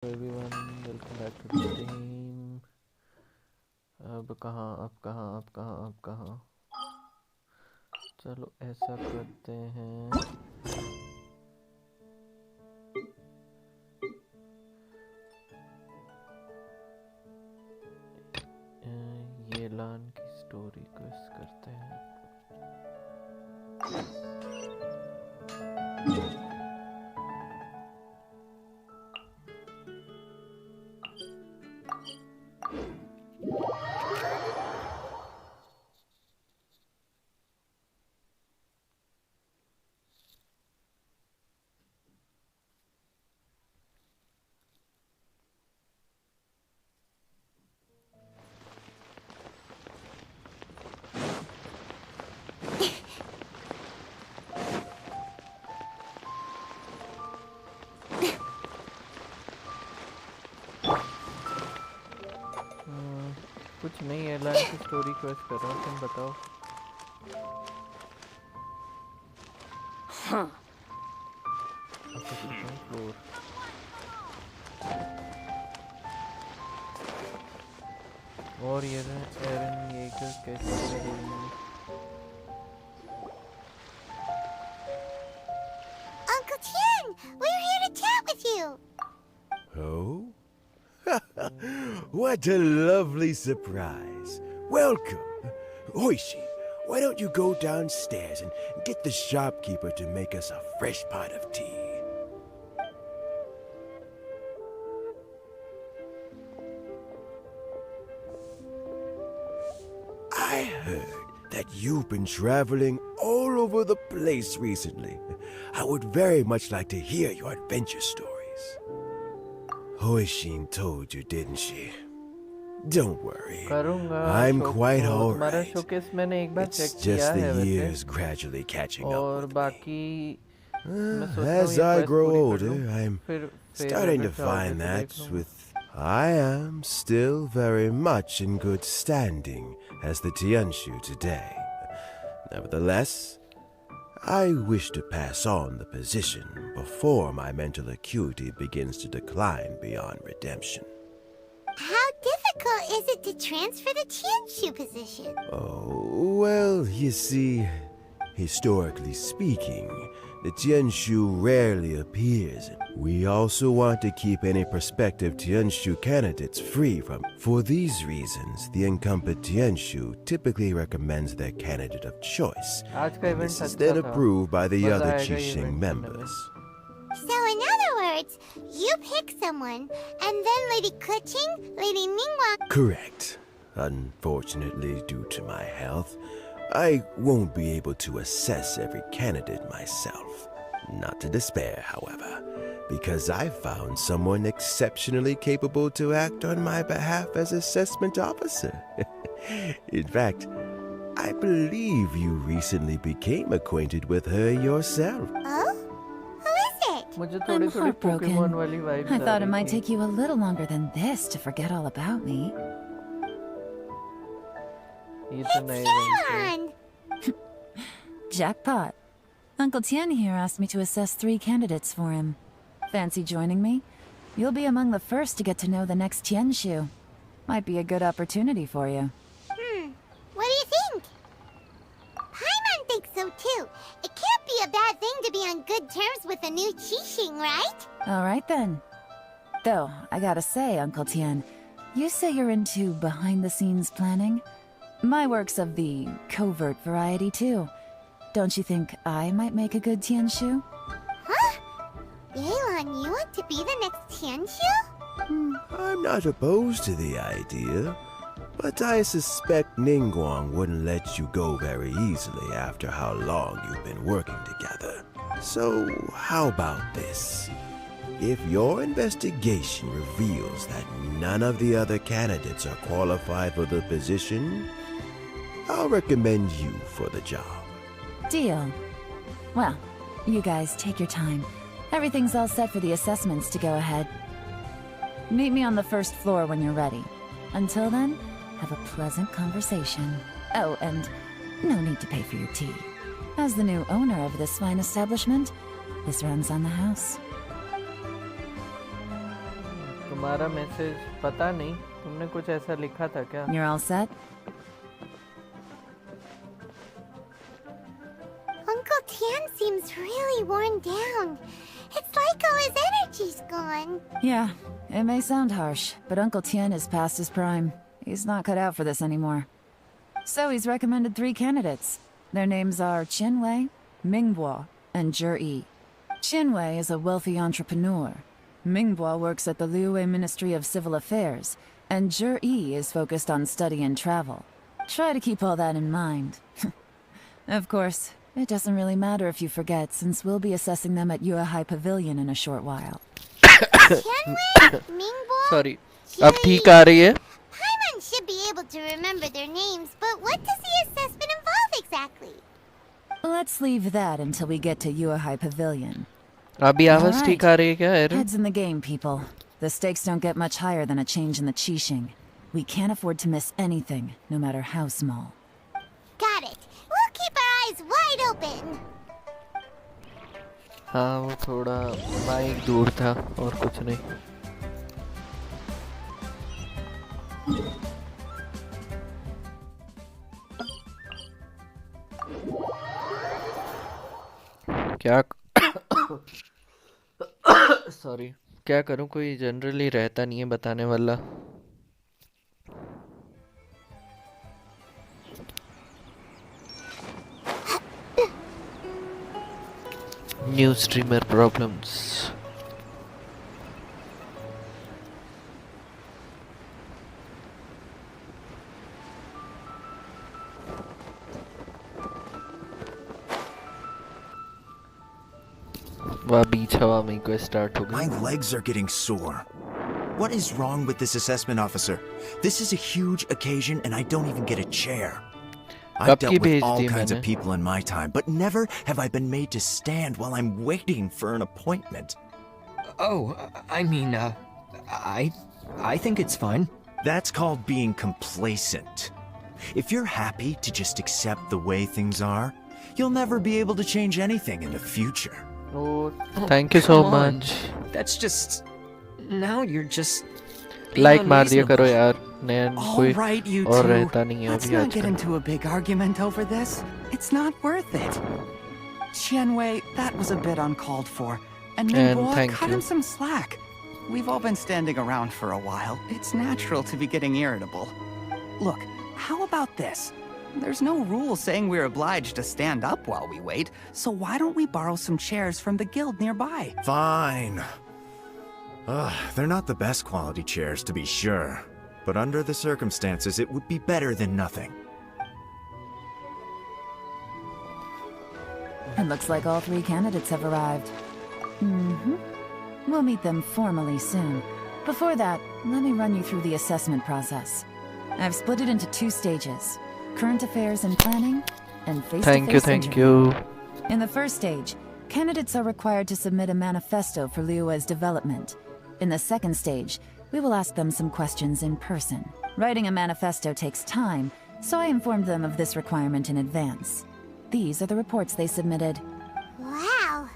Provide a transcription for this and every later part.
everyone, welcome back to the stream. अब कहाँ चलो ऐसा करते हैं। ये लान की स्टोरी क्वेस्ट करते हैं। कुछ नहीं है, लाइन की स्टोरी क्वेस्ट कर रहा हूँ, तुम बताओ। फ्लोर और ये एरन येगर कैसे रहेगी? Uncle Chen, we're here to chat with you. Oh? What a lovely surprise. Welcome. Oishi, why don't you go downstairs and get the shopkeeper to make us a fresh pot of tea? I heard that you've been traveling all over the place recently. I would very much like to hear your adventure stories. Hoishin told you, didn't she? Don't worry. I'm quite alright. It's just the years gradually catching up with me. As I grow older, I'm starting to find that I am still very much in good standing as the Tianshu today. Nevertheless, I wish to pass on the position before my mental acuity begins to decline beyond redemption. How difficult is it to transfer the Tianshu position? Oh, well, you see, historically speaking, the Tianshu rarely appears. We also want to keep any prospective Tianshu candidates free from. For these reasons, the incumbent Tianshu typically recommends their candidate of choice. This is then approved by the other Qixing members. So in other words, you pick someone, and then Lady Kuching, Lady Ningguang... Correct. Unfortunately, due to my health, I won't be able to assess every candidate myself. Not to despair, however, because I found someone exceptionally capable to act on my behalf as assessment officer. In fact, I believe you recently became acquainted with her yourself. Oh? Who is it? I'm heartbroken. I thought it might take you a little longer than this to forget all about me. It's Saiyan! Jackpot. Uncle Tian here asked me to assess 3 candidates for him. Fancy joining me? You'll be among the first to get to know the next Tianshu. Might be a good opportunity for you. What do you think? Paimon thinks so too. It can't be a bad thing to be on good terms with a new Qixing, right? Alright then. Though, I gotta say, Uncle Tian, you say you're into behind-the-scenes planning? My work's of the covert variety too. Don't you think I might make a good Tianshu? Huh? Yelan, you want to be the next Tianshu? I'm not opposed to the idea, but I suspect Ningguang wouldn't let you go very easily after how long you've been working together. So, how about this? If your investigation reveals that none of the other candidates are qualified for the position, I'll recommend you for the job. Deal. Well, you guys take your time. Everything's all set for the assessments to go ahead. Meet me on the first floor when you're ready. Until then, have a pleasant conversation. Oh, and no need to pay for your tea. As the new owner of this fine establishment, this runs on the house. तुम्हारा message पता नहीं, तुमने कुछ ऐसा लिखा था क्या? You're all set? Uncle Tian seems really worn down. It's like all his energy's gone. Yeah, it may sound harsh, but Uncle Tian is past his prime. He's not cut out for this anymore. So he's recommended 3 candidates. Their names are Qinwei, Mingbo, and Zhi. Qinwei is a wealthy entrepreneur. Mingbo works at the Liyue Ministry of Civil Affairs, and Zhi is focused on study and travel. Try to keep all that in mind. Of course, it doesn't really matter if you forget, since we'll be assessing them at Yuehai Pavilion in a short while. Tianwei, Mingbo, Sorry. अब ठीक आ रही है? Paimon should be able to remember their names, but what does the assessment involve exactly? Let's leave that until we get to Yuehai Pavilion. अभी आवाज ठीक आ रही है क्या एरन? Heads in the game, people. The stakes don't get much higher than a change in the Qixing. We can't afford to miss anything, no matter how small. Got it. We'll keep our eyes wide open. हाँ वो थोड़ा mic दूर था और कुछ नहीं. क्या sorry क्या करूं, कोई जनरली रहता नहीं है बताने वाला. New streamer problems. My legs are getting sore. What is wrong with this assessment officer? This is a huge occasion and I don't even get a chair. I've dealt with all kinds of people in my time, but never have I been made to stand while I'm waiting for an appointment. Oh, I mean, I think it's fine. That's called being complacent. If you're happy to just accept the way things are, you'll never be able to change anything in the future. Oh, thank you so much. That's just... Now you're just... Like मार दिया करो यार. All right, you two. Let's not get into a big argument over this. It's not worth it. Qianwei, that was a bit uncalled for. And Ningbo, cut him some slack. We've all been standing around for a while. It's natural to be getting irritable. Look, how about this? There's no rule saying we're obliged to stand up while we wait, so why don't we borrow some chairs from the guild nearby? Fine. They're not the best quality chairs, to be sure. But under the circumstances, it would be better than nothing. It looks like all 3 candidates have arrived. We'll meet them formally soon. Before that, let me run you through the assessment process. I've split it into 2 stages. Current affairs and planning, and face-to-face Thank you. In the first stage, candidates are required to submit a manifesto for Liyue's development. In the second stage, we will ask them some questions in person. Writing a manifesto takes time, so I informed them of this requirement in advance. These are the reports they submitted. Wow,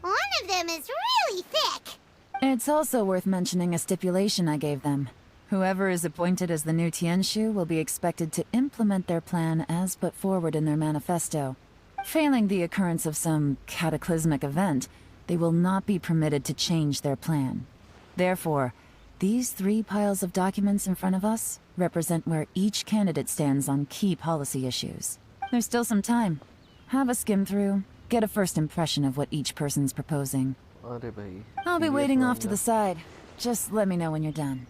one of them is really thick. It's also worth mentioning a stipulation I gave them. Whoever is appointed as the new Tianshu will be expected to implement their plan as put forward in their manifesto. Failing the occurrence of some cataclysmic event, they will not be permitted to change their plan. Therefore, these 3 piles of documents in front of us represent where each candidate stands on key policy issues. There's still some time. Have a skim through, get a first impression of what each person's proposing. I'll be waiting off to the side. Just let me know when you're done.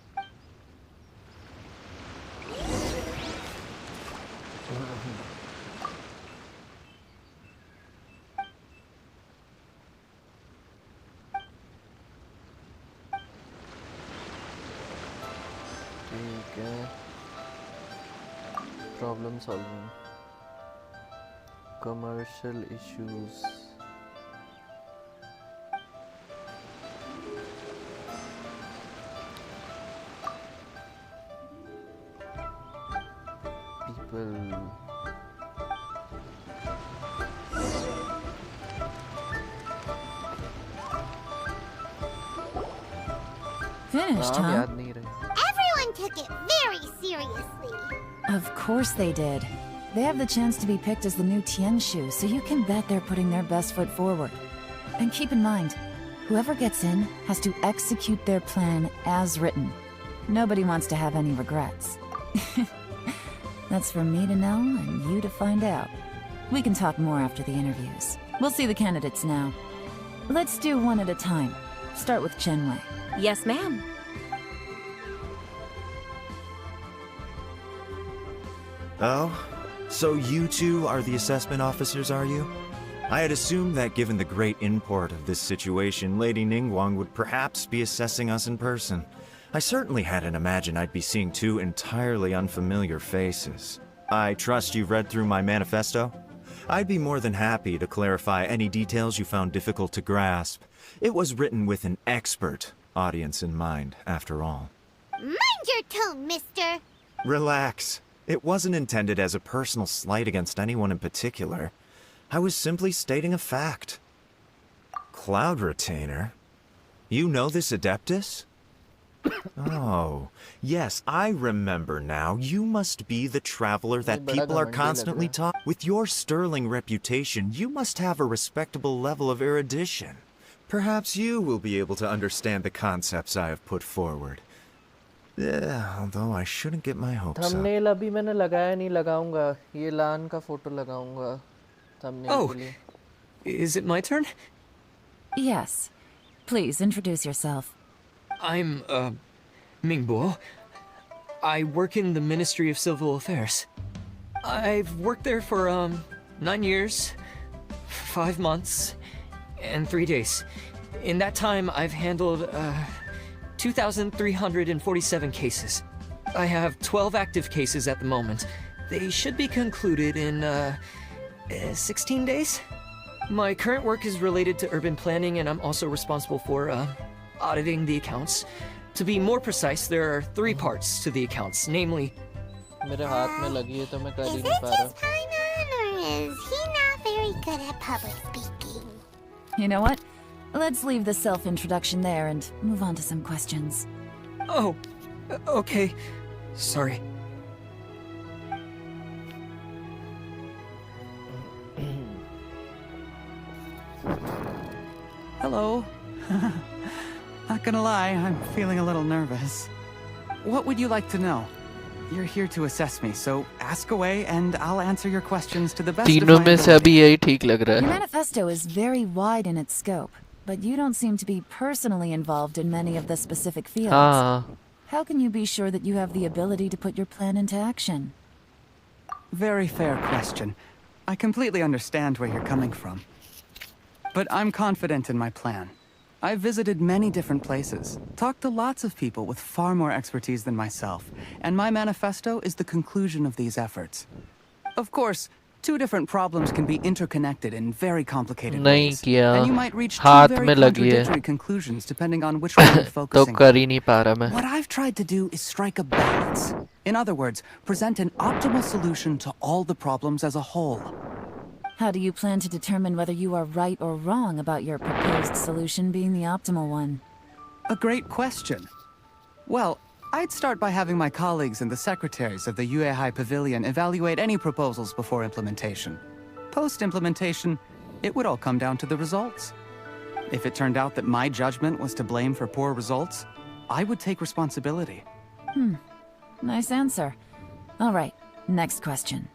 Problem solving. Commercial issues. People. Finished, huh? Everyone took it very seriously. Of course they did. They have the chance to be picked as the new Tianshu, so you can bet they're putting their best foot forward. And keep in mind, whoever gets in has to execute their plan as written. Nobody wants to have any regrets. That's for me to know and you to find out. We can talk more after the interviews. We'll see the candidates now. Let's do one at a time. Start with Chenwei. Yes, ma'am. Oh? So you two are the assessment officers, are you? I had assumed that given the great import of this situation, Lady Ningguang would perhaps be assessing us in person. I certainly hadn't imagined I'd be seeing two entirely unfamiliar faces. I trust you've read through my manifesto? I'd be more than happy to clarify any details you found difficult to grasp. It was written with an expert audience in mind, after all. Mind your tone, mister. Relax. It wasn't intended as a personal slight against anyone in particular. I was simply stating a fact. Cloud Retainer? You know this Adeptus? Oh, yes, I remember now. You must be the traveler that people are constantly talking. With your sterling reputation, you must have a respectable level of erudition. Perhaps you will be able to understand the concepts I have put forward. Yeah, although I shouldn't get my hopes up. Thumbnail अभी मैंने लगाया नहीं लगाऊंगा ये लान का photo लगाऊंगा thumbnail के लिए. Is it my turn? Yes. Please introduce yourself. I'm, Mingbo. I work in the Ministry of Civil Affairs. I've worked there for, 9 years, 5 months, and 3 days. In that time, I've handled, 2,347 cases. I have 12 active cases at the moment. They should be concluded in, 16 days? My current work is related to urban planning, and I'm also responsible for, auditing the accounts. To be more precise, there are 3 parts to the accounts, namely... मेरे हाथ में लगी है तो मैं कर ही Is नहीं it पा रहा. just Paimon, or is he not very good at public speaking? You know what? Let's leave the self-introduction there and move on to some questions. Oh, okay. Sorry. Hello. Not gonna lie, I'm feeling a little nervous. What would you like to know? You're here to assess me, so ask away and I'll answer your questions to the best of तीनों my में से अभी ability. यही ठीक लग रहा Your है. manifesto is very wide in its scope, but you don't seem to be personally involved in many of the specific fields. हाँ. How can you be sure that you have the ability to put your plan into action? Very fair question. I completely understand where you're coming from. But I'm confident in my plan. I've visited many different places, talked to lots of people with far more expertise than myself, and my manifesto is the conclusion of these efforts. Of course, 2 different problems can be interconnected in very complicated नहीं ways, किया. and you might reach 2 हाथ very में लगी है. contradictory conclusions depending on which one you're तो focusing कर on. ही नहीं पा रहा मैं. What I've tried to do is strike a balance. In other words, present an optimal solution to all the problems as a whole. How do you plan to determine whether you are right or wrong about your proposed solution being the optimal one? A great question. Well, I'd start by having my colleagues and the secretaries of the Yuehai Pavilion evaluate any proposals before implementation. Post-implementation, it would all come down to the results. If it turned out that my judgment was to blame for poor results, I would take responsibility. Nice answer. All right, next question.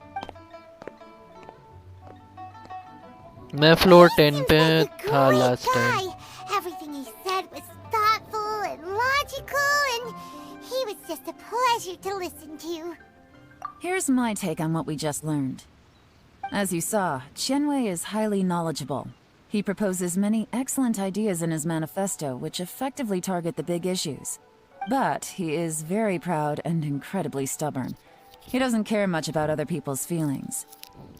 मैं floor 10 Seems पे like a था great last time. guy. Everything he said was thoughtful and logical, and he was just a pleasure to listen to. Here's my take on what we just learned. As you saw, Chenwei is highly knowledgeable. He proposes many excellent ideas in his manifesto which effectively target the big issues. But he is very proud and incredibly stubborn. He doesn't care much about other people's feelings.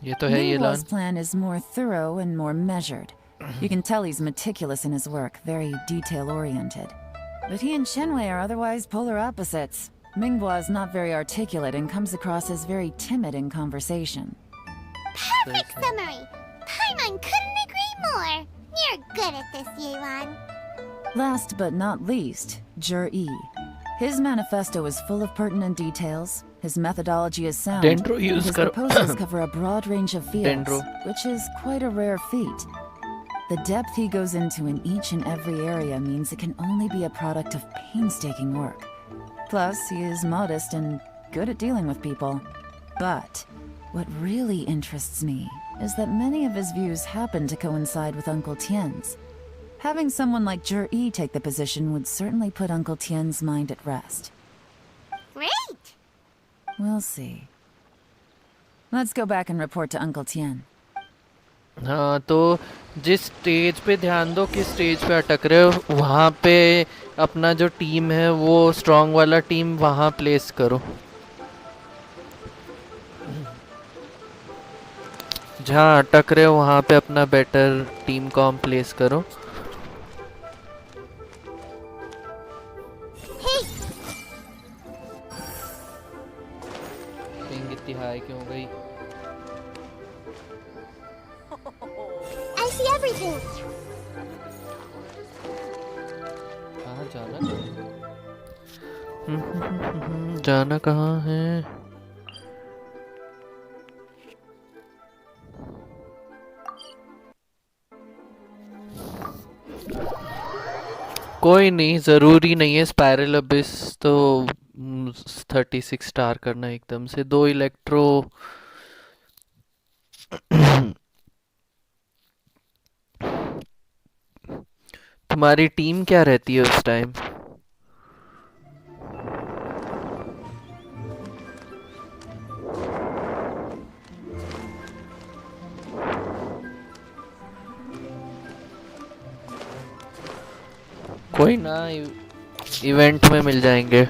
ये तो है ये Ningguo's lawn. plan is more thorough and more measured. You can tell he's meticulous in his work, very detail-oriented. But he and Chenwei are otherwise polar opposites. Mingguo is not very articulate and comes across as very timid in conversation. Perfect summary. Paimon couldn't agree more. You're good at this, Yelan. Last but not least, Jur-E. His manifesto is full of pertinent details, his methodology is sound, and his proposals cover a broad range of fields, which is quite a rare feat. The depth he goes into in each and every area means it can only be a product of painstaking work. Plus, he is modest and good at dealing with people. But what really interests me is that many of his views happen to coincide with Uncle Tien's. Having someone like Jur-E take the position would certainly put Uncle Tien's mind at rest. Great! We'll see. Let's go back and report to Uncle Tien. हाँ तो जिस stage पे ध्यान दो किस stage पे अटक रहे हो वहाँ पे अपना जो टीम है वो स्ट्रॉन्ग वाला टीम वहाँ प्लेस करो जहाँ अटक रहे हो वहाँ पे अपना बेटर टीम कॉम प्लेस करो पिंग इतनी हाई क्यों गई I see everything. कहाँ जाना कहाँ है कोई नहीं ज़रूरी नहीं है स्पाइरल अबिस तो 36 स्टार करना एकदम से 2 इलेक्ट्रो तुम्हारी टीम क्या रहती है उस टाइम कोई ना इवेंट में मिल जाएंगे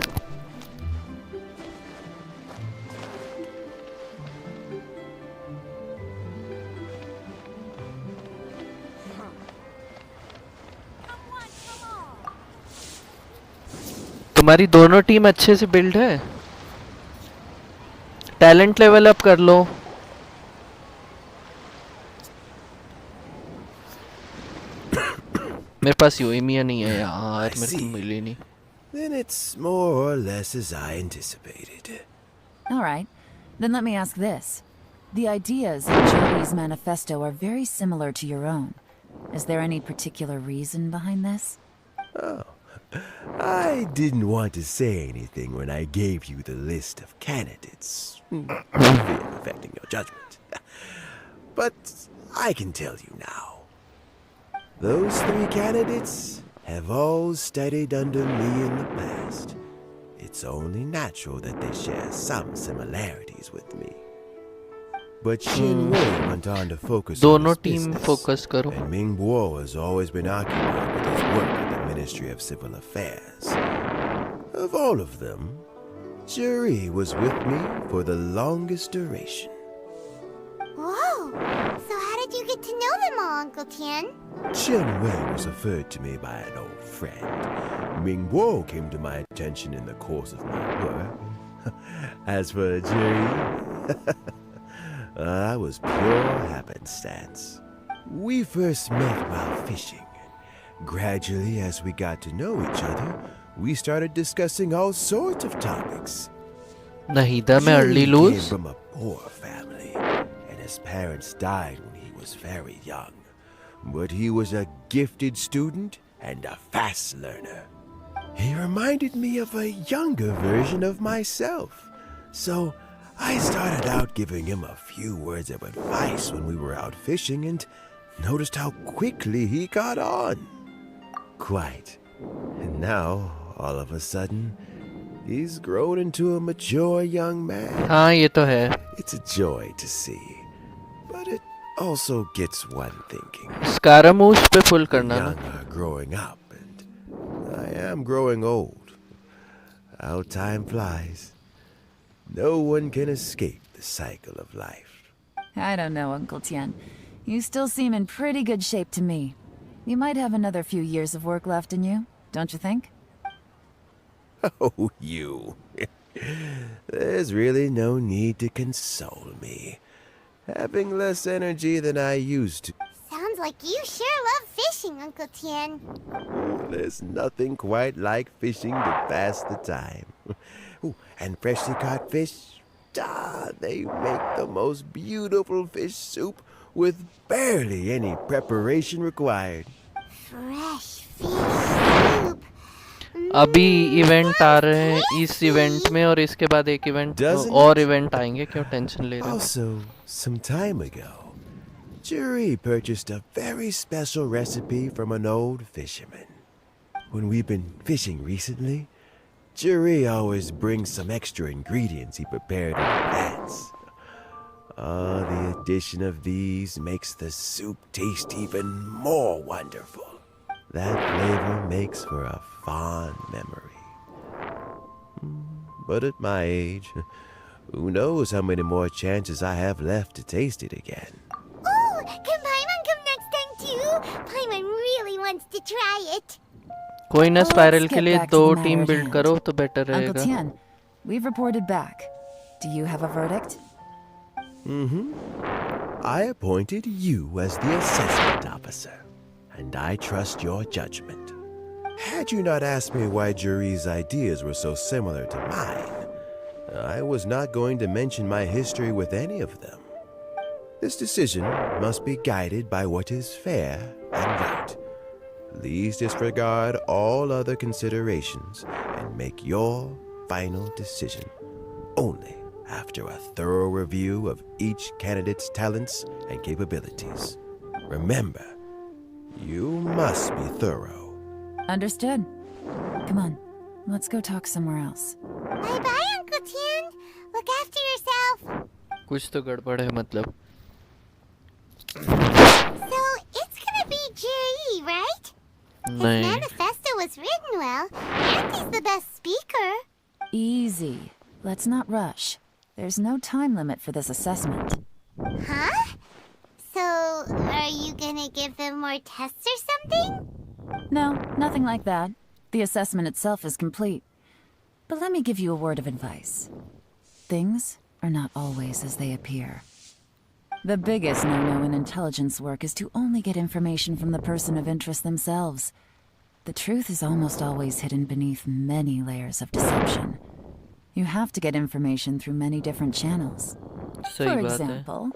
तुम्हारी दोनों टीम अच्छे से बिल्ड है टैलेंट लेवल अप कर लो मेरे पास यूएमिया नहीं है यार मेरे को मिली नहीं Then it's more or less as I anticipated. All right. Then let me ask this. The ideas in Jur-E's manifesto are very similar to your own. Is there any particular reason behind this? Oh. I didn't want to say anything when I gave you the list of candidates, for fear of affecting your judgment. But I can tell you now. Those 3 candidates have all studied under me in the past. It's only natural that they share some similarities with me. But Xin Wei went on to focus on his business, and Ming Guo has always been occupied with his work at the Ministry of Civil Affairs. Of all of them, Jur-E was with me for the longest duration. Whoa! So how did you get to know them all, Uncle Tien? Chen Wei was referred to me by an old friend. Ming Guo came to my attention in the course of my work. As for Jur-E, I was pure happenstance. We first met while fishing. Gradually, as we got to know each other, we started discussing all sorts of topics. Nahida mein early lose? He came from a poor family, and his parents died when he was very young. But he was a gifted student and a fast learner. He reminded me of a younger version of myself. So I started out giving him a few words of advice when we were out fishing and noticed how quickly he caught on. Quite. And now, all of a sudden, he's grown into a mature young man. हाँ ये तो है. It's a joy to see, but it also gets one thinking. Scaramouche पे full करना ना. Young are growing up, and I am growing old. How time flies. No one can escape the cycle of life. I don't know, Uncle Tien. You still seem in pretty good shape to me. You might have another few years of work left in you, don't you think? Oh, you. There's really no need to console me. Having less energy than I used to. Sounds like you sure love fishing, Uncle Tien. There's nothing quite like fishing to pass the time. Ooh, and freshly caught fish, they make the most beautiful fish soup with barely any preparation required. Fresh fish soup. अभी event आ रहे हैं इस event में और इसके बाद एक event और इवेंट आएंगे क्यों टेंशन ले रहे हो? Also, some time ago, Jerry purchased a very special recipe from an old fisherman. When we've been fishing recently, Jerry always brings some extra ingredients he prepared in advance. The addition of these makes the soup taste even more wonderful. That flavor makes for a fond memory. But at my age, who knows how many more chances I have left to taste it again. Oh, can Paimon come next time too? Paimon really wants to try it. कोई ना spiral के लिए Let's get back to 2 the matter team at build hand. करो तो better Uncle रहेगा. Tian, we've reported back. Do you have a verdict? I appointed you as the assessment officer, and I trust your judgment. Had you not asked me why Jury's ideas were so similar to mine, I was not going to mention my history with any of them. This decision must be guided by what is fair and right. Please disregard all other considerations and make your final decision only after a thorough review of each candidate's talents and capabilities. Remember, you must be thorough. Understood. Come on, let's go talk somewhere else. Bye-bye, Uncle Tian. Look after yourself. कुछ तो गड़बड़ है मतलब. So, it's gonna be Jerry, right? His नहीं. manifesto was written well, and he's the best speaker. Easy. Let's not rush. There's no time limit for this assessment. Huh? So, are you gonna give them more tests or something? No, nothing like that. The assessment itself is complete. But let me give you a word of advice. Things are not always as they appear. The biggest no-no in intelligence work is to only get information from the person of interest themselves. The truth is almost always hidden beneath many layers of deception. You have to get information through many different channels. सही For बात है. example,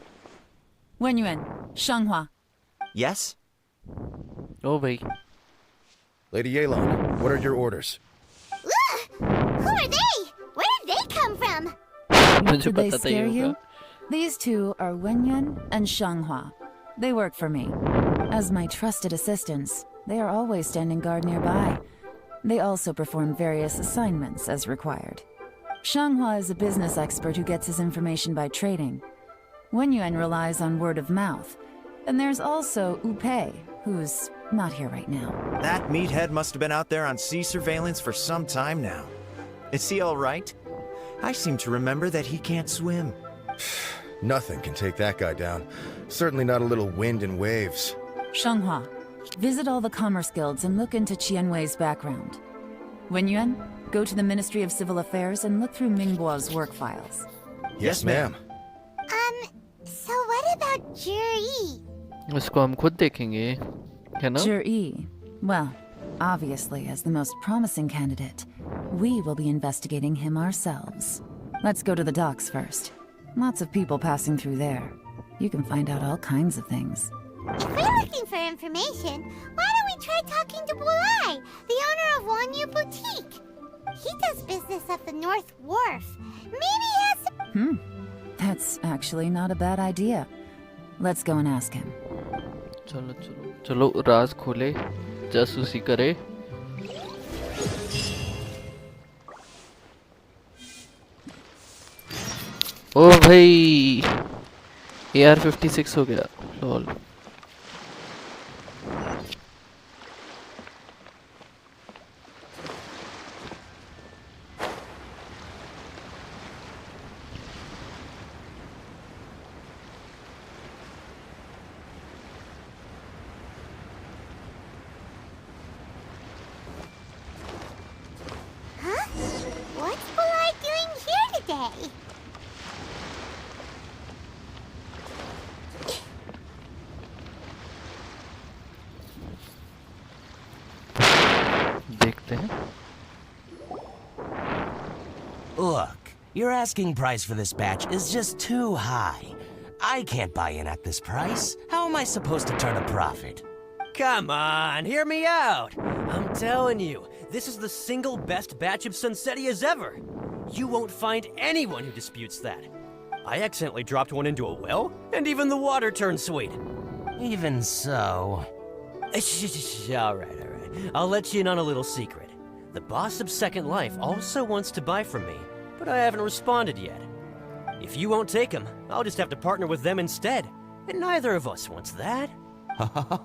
Wenyuan, Shanghua. Yes? ओ भाई. Lady Yelan, what are your orders? Ugh! Who are they? Where did they come from? मुझे Did they पता था scare ये you? होगा. These two are Wenyuan and Shanghua. They work for me. As my trusted assistants, they are always standing guard nearby. They also perform various assignments as required. Shanghua is a business expert who gets his information by trading. Wenyuan relies on word of mouth. And there's also Upei, who's not here right now. That meathead must have been out there on sea surveillance for some time now. Is he all right? I seem to remember that he can't swim. Nothing can take that guy down. Certainly not a little wind and waves. Shanghua, visit all the commerce guilds and look into Qianwei's background. Wenyuan, go to the Ministry of Civil Affairs and look through Mingguo's work files. Yes, ma'am. So what about Jerry? उसको हम खुद देखेंगे, है ना? Zhi, well, obviously as the most promising candidate, we will be investigating him ourselves. Let's go to the docks first. Lots of people passing through there. You can find out all kinds of things. If we're looking for information, why don't we try talking to Bulai, the owner of Wanyu Boutique? He does business at the North Wharf. Maybe he has some... That's actually not a bad idea. Let's go and ask him. चलो चलो चलो राज खोले, जासूसी करे. ओ भाई, AR-56 हो गया. Lol. Huh? What's Bulai doing here today? Look, your asking price for this batch is just too high. I can't buy in at this price. How am I supposed to turn a profit? Come on, hear me out. I'm telling you, this is the single best batch of Sunsetias ever. You won't find anyone who disputes that. I accidentally dropped one into a well, and even the water turned sweet. Even so... All right. I'll let you in on a little secret. The boss of Second Life also wants to buy from me, but I haven't responded yet. If you won't take him, I'll just have to partner with them instead, and neither of us wants that.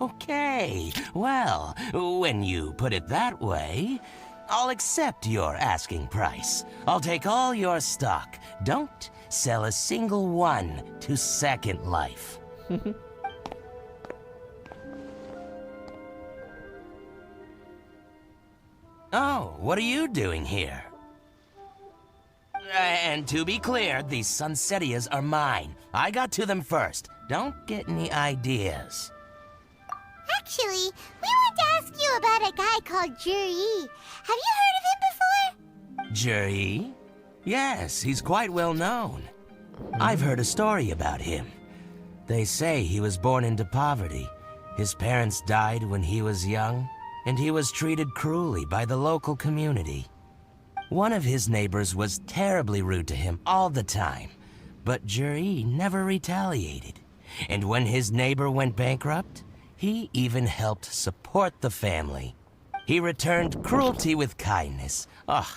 Okay, well, when you put it that way, I'll accept your asking price. I'll take all your stock. Don't sell a single one to Second Life. Oh, what are you doing here? And to be clear, these Sunsetias are mine. I got to them first. Don't get any ideas. Actually, we want to ask you about a guy called Juri. Have you heard of him before? Juri? Yes, he's quite well known. I've heard a story about him. They say he was born into poverty. His parents died when he was young, and he was treated cruelly by the local community. One of his neighbors was terribly rude to him all the time, but Juri never retaliated. And when his neighbor went bankrupt, he even helped support the family. He returned cruelty with kindness,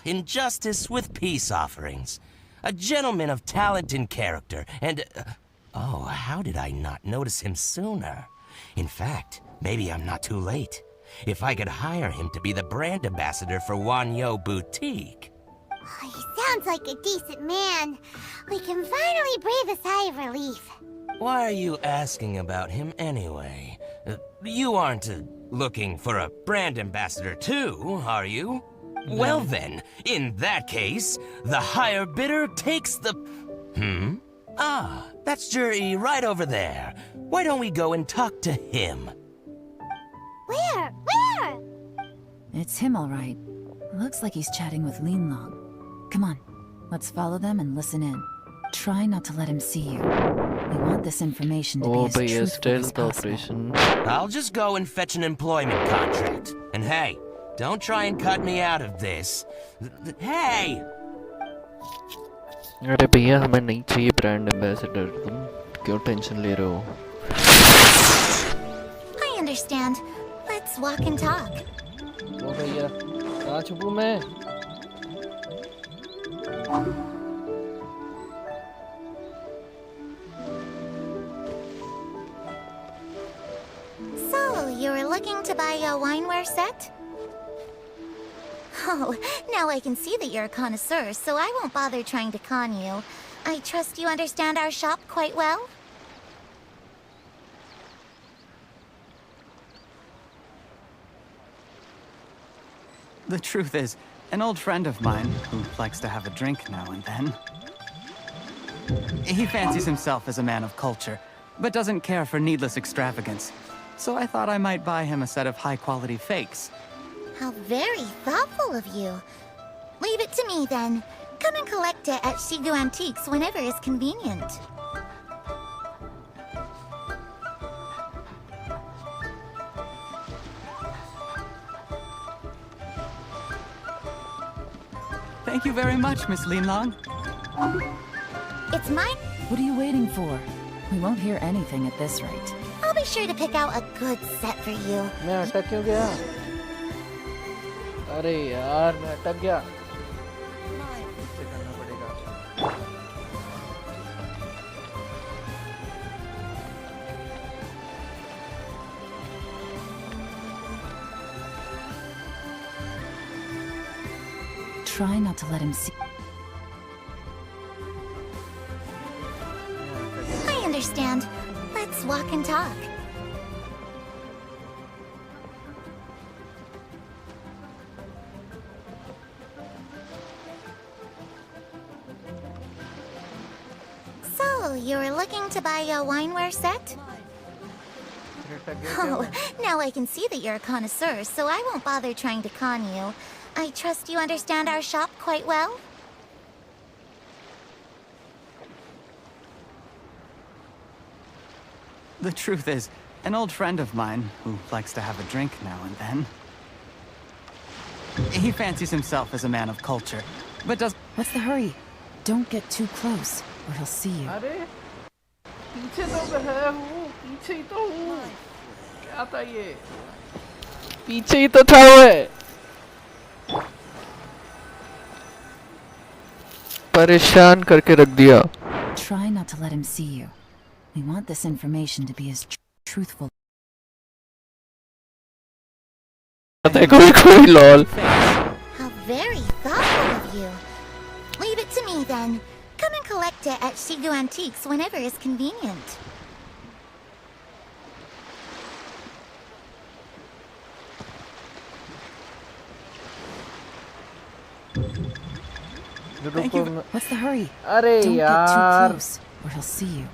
injustice with peace offerings. A gentleman of talent and character, and... oh, how did I not notice him sooner? In fact, maybe I'm not too late. If I could hire him to be the brand ambassador for Wanyo Boutique. Oh, he sounds like a decent man. We can finally breathe a sigh of relief. Why are you asking about him anyway? You aren't looking for a brand ambassador too, are you? No. Well then, in that case, the higher bidder takes the... Ah, that's Juri right over there. Why don't we go and talk to him? Where? It's him, all right. Looks like he's chatting with Linlong. Come on, let's follow them and listen in. Try not to let him see you. We want this information to be as truthful as possible. I'll just go and fetch an employment contract. And hey, don't try and cut me out of this. Hey! अरे भैया हमें नहीं चाहिए brand ambassador तुम क्यों tension ले रहे हो? I understand. Let's walk and talk. ओ भैया कहाँ छुपूं मैं? So, you were looking to buy a wineware set? Oh, now I can see that you're a connoisseur, so I won't bother trying to con you. I trust you understand our shop quite well? The truth is, an old friend of mine, who likes to have a drink now and then, he fancies himself as a man of culture, but doesn't care for needless extravagance. So I thought I might buy him a set of high-quality fakes. How very thoughtful of you. Leave it to me, then. Come and collect it at Shigu Antiques whenever is convenient. Thank you very much, Miss Linlong. It's mine. What are you waiting for? We won't hear anything at this rate. I'll be sure to pick out a good set for you. मैं अटक क्यों गया? अरे यार मैं अटक गया. इससे करना पड़ेगा. Try not to let him see. I understand. Let's walk and talk. So, you were looking to buy a wineware set? Oh, now I can see that you're a connoisseur, so I won't bother trying to con you. I trust you understand our shop quite well? The truth is, an old friend of mine, who likes to have a drink now and then, he fancies himself as a man of culture, but does... What's the hurry? Don't get too close, or he'll see you. अरे पीछे तो है हूँ, पीछे ही तो हूँ। क्या था ये? पीछे ही तो था वो। परेशान करके रख दिया। Try not to let him see you. We want this information to be as truthful. How very thoughtful of you. Leave it to me then. Come and collect it at Shigu Antiques whenever is convenient. Thank you. What's the hurry? अरे Don't यार। get too close, or he'll see you.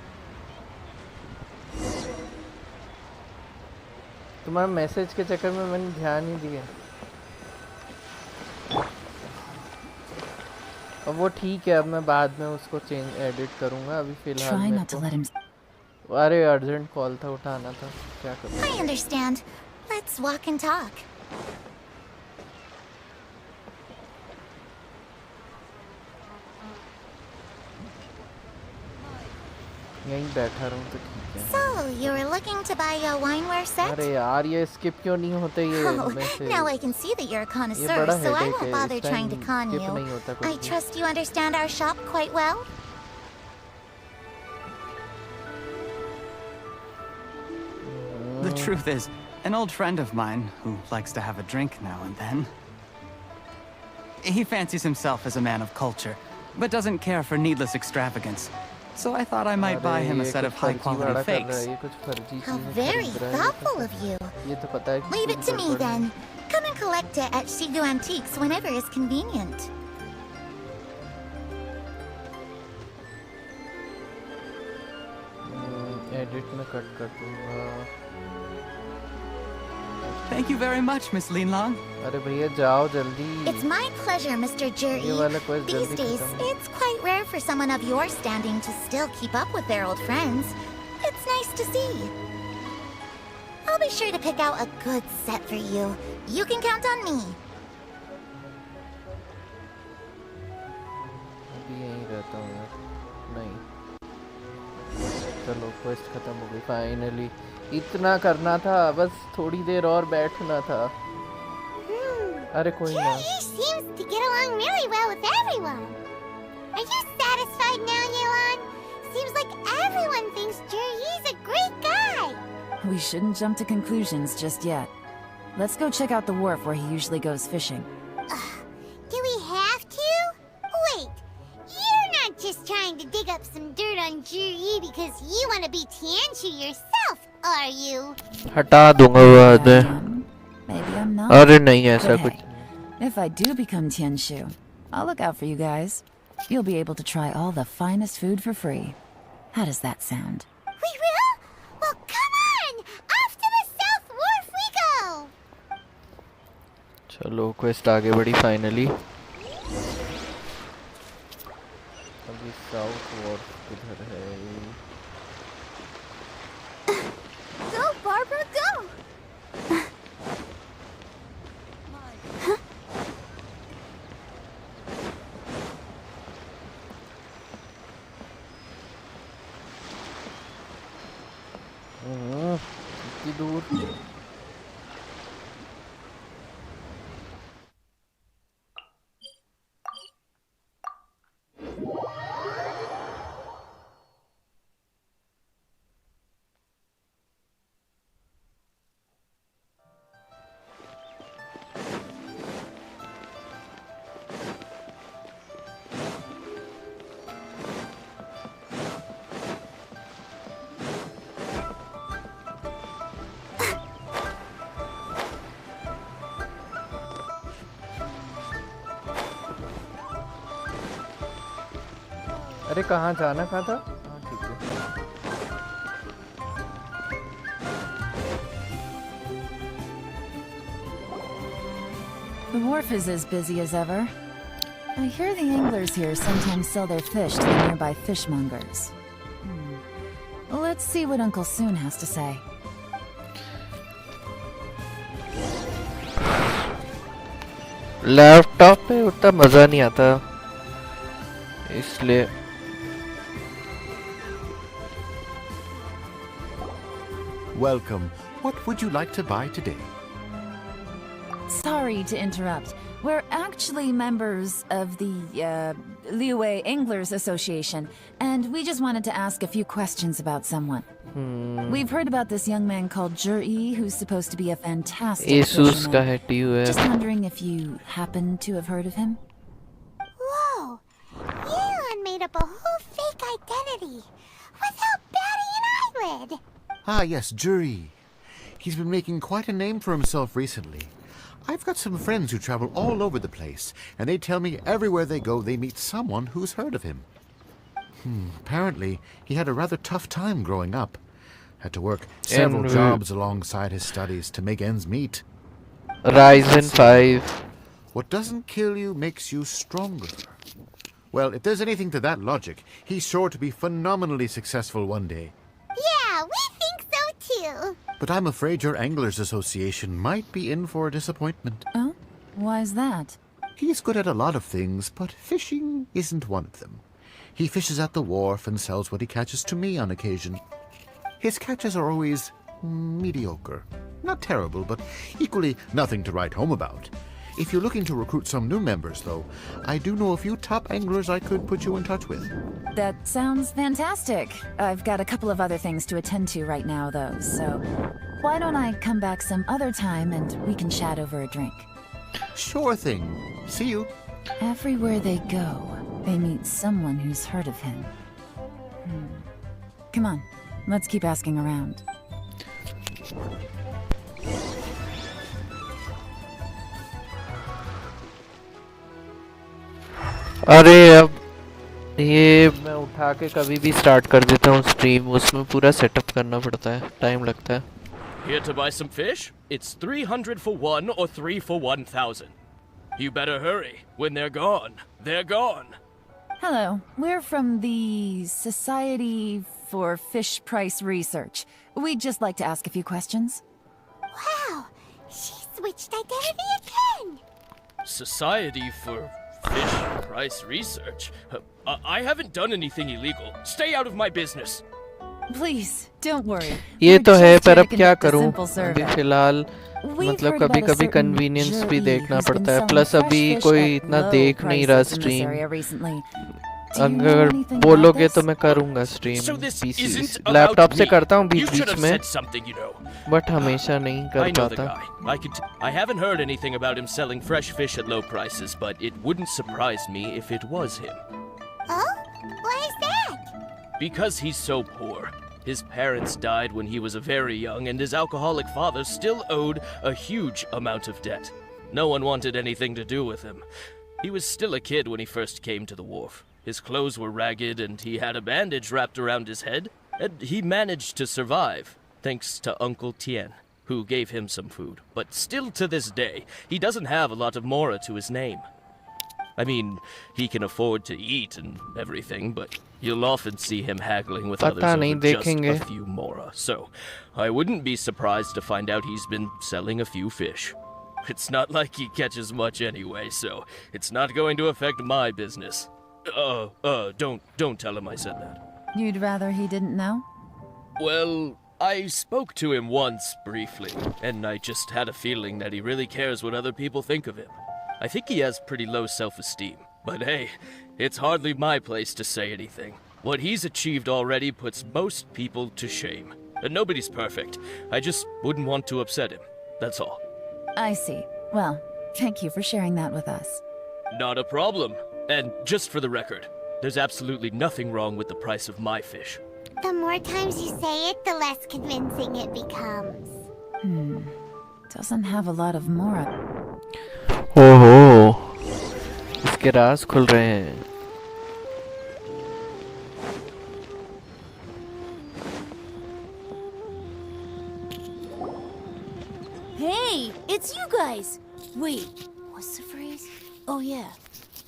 तुम्हारे message के चक्कर में मैंने ध्यान ही दिया। अब वो ठीक है, अब मैं बाद में उसको चेंज एडिट करूंगा, अभी फिलहाल Try मेरे not to let him. को अरे अर्जेंट कॉल था, उठाना था, क्या करूं। I understand. Let's walk and talk. यहीं बैठा रहूं तो ठीक है। So, you were looking to buy a wineware set? अरे यार ये स्किप क्यों नहीं होते ये Oh, इनमें से? now I can see that you're a ये connoisseur, बड़ा so I headache won't है, bother इस trying to time con skip you. नहीं होता कुछ I भी। trust you understand our shop quite well? The truth is, an old friend of mine, who likes to have a drink now and then, he fancies himself as a man of culture, but doesn't care for needless extravagance. So I thought I might buy him a set of high-quality fakes. How very thoughtful of you. Leave it to me then. Come and collect it at Shigu Antiques whenever is convenient. Edit में cut कर दूंगा। Thank you very much, Miss Linlong. अरे भैया जाओ जल्दी। It's my pleasure, Mr. ये वाला Juri. quest These जल्दी days, खत्म। it's quite rare for someone of your standing to still keep up with their old friends. It's nice to see. I'll be sure to pick out a good set for you. You can count on me. अभी यहीं रहता हूँ यार। नहीं। चलो quest खत्म हो गई फाइनली। इतना करना था, बस थोड़ी देर और बैठना था। अरे कोई ना। Juri seems to get along really well with everyone. Are you satisfied now, Yuan? Seems like everyone thinks Juri's a great guy. We shouldn't jump to conclusions just yet. Let's go check out the wharf where he usually goes fishing. Do we have to? Wait, you're not just trying to dig up some dirt on Juri because you want to be Tianshu yourself, are you? हटा दूंगा बाद में। Maybe I'm not. अरे नहीं ऐसा But कुछ। hey, if I do become Tianshu, I'll look out for you guys. You'll be able to try all the finest food for free. How does that sound? We will? Well, come on! Off to the South Wharf we go! चलो quest आगे बढ़ी finally. अभी south Wharf किधर है? Go, Barbara, go! इतनी दूर। अरे कहाँ जाना कहाँ था? हाँ ठीक है। The wharf is as busy as ever. I hear the anglers here sometimes sell their fish to the nearby fishmongers. Let's see what Uncle Soon has to say. Laptop पे उतना मजा नहीं आता इसलिए Welcome. What would you like to buy today? Sorry to interrupt. We're actually members of the Liyue Anglers Association, and we just wanted to ask a few questions about someone. We've heard about this young man called Zhi, who's supposed to be a fantastic fisherman. Just wondering if you happen to have heard of him? Whoa! Yeon made up a whole fake identity without batting an eyelid! Ah, yes, Zhi. He's been making quite a name for himself recently. I've got some friends who travel all over the place, and they tell me everywhere they go they meet someone who's heard of him. Apparently, he had a rather tough time growing up. Had to work several jobs alongside his studies to make ends meet. Ryzen 5. What doesn't kill you makes you stronger. Well, if there's anything to that logic, he's sure to be phenomenally successful one day. Yeah, we think so too. But I'm afraid your Anglers Association might be in for a disappointment. Oh? Why is that? He's good at a lot of things, but fishing isn't one of them. He fishes at the wharf and sells what he catches to me on occasion. His catches are always mediocre. Not terrible, but equally nothing to write home about. If you're looking to recruit some new members, though, I do know a few top anglers I could put you in touch with. That sounds fantastic. I've got a couple of other things to attend to right now, though, so why don't I come back some other time and we can chat over a drink? Sure thing. See you. Everywhere they go, they meet someone who's heard of him. Come on, let's keep asking around. अरे अब ये मैं उठा के कभी भी start कर देता हूँ स्ट्रीम उसमें पूरा सेटअप करना पड़ता है टाइम लगता है Here to buy some fish? It's 300 for 1 or 3 for 1,000. You better hurry. When they're gone, they're gone. Hello, we're from the Society for Fish Price Research. We'd just like to ask a few questions. Wow, she switched identity again. Society for Fish Price Research? I haven't done anything illegal. Stay out of my business. Please, don't worry. ये तो है पर अब क्या करूं अभी फिलहाल मतलब कभी कभी कन्वीनियंस भी देखना पड़ता है प्लस अभी कोई इतना देख नहीं रहा स्ट्रीम अगर बोलोगे तो मैं करूंगा स्ट्रीम पीसी लैपटॉप से करता हूं बीच बीच में बट हमेशा नहीं कर पाता I haven't heard anything about him selling fresh fish at low prices, but it wouldn't surprise me if it was him. Oh? Why is that? Because he's so poor. His parents died when he was very young, and his alcoholic father still owed a huge amount of debt. No one wanted anything to do with him. He was still a kid when he first came to the wharf. His clothes were ragged, and he had a bandage wrapped around his head, and he managed to survive, thanks to Uncle Tien, who gave him some food. But still to this day, he doesn't have a lot of mora to his name. I mean, he can afford to eat and everything, but you'll often see him haggling with others over just a few mora. So, I wouldn't be surprised to find out he's been selling a few fish. It's not like he catches much anyway, so it's not going to affect my business. Don't tell him I said that. You'd rather he didn't know? Well, I spoke to him once, briefly, and I just had a feeling that he really cares what other people think of him. I think he has pretty low self-esteem, but hey, it's hardly my place to say anything. What he's achieved already puts most people to shame. And nobody's perfect. I just wouldn't want to upset him. That's all. I see. Well, thank you for sharing that with us. Not a problem. And just for the record, there's absolutely nothing wrong with the price of my fish. The more times you say it, the less convincing it becomes. Doesn't have a lot of mora. ओहो इसके राज खुल रहे हैं Hey, it's you guys. Wait, what's the phrase? Oh yeah.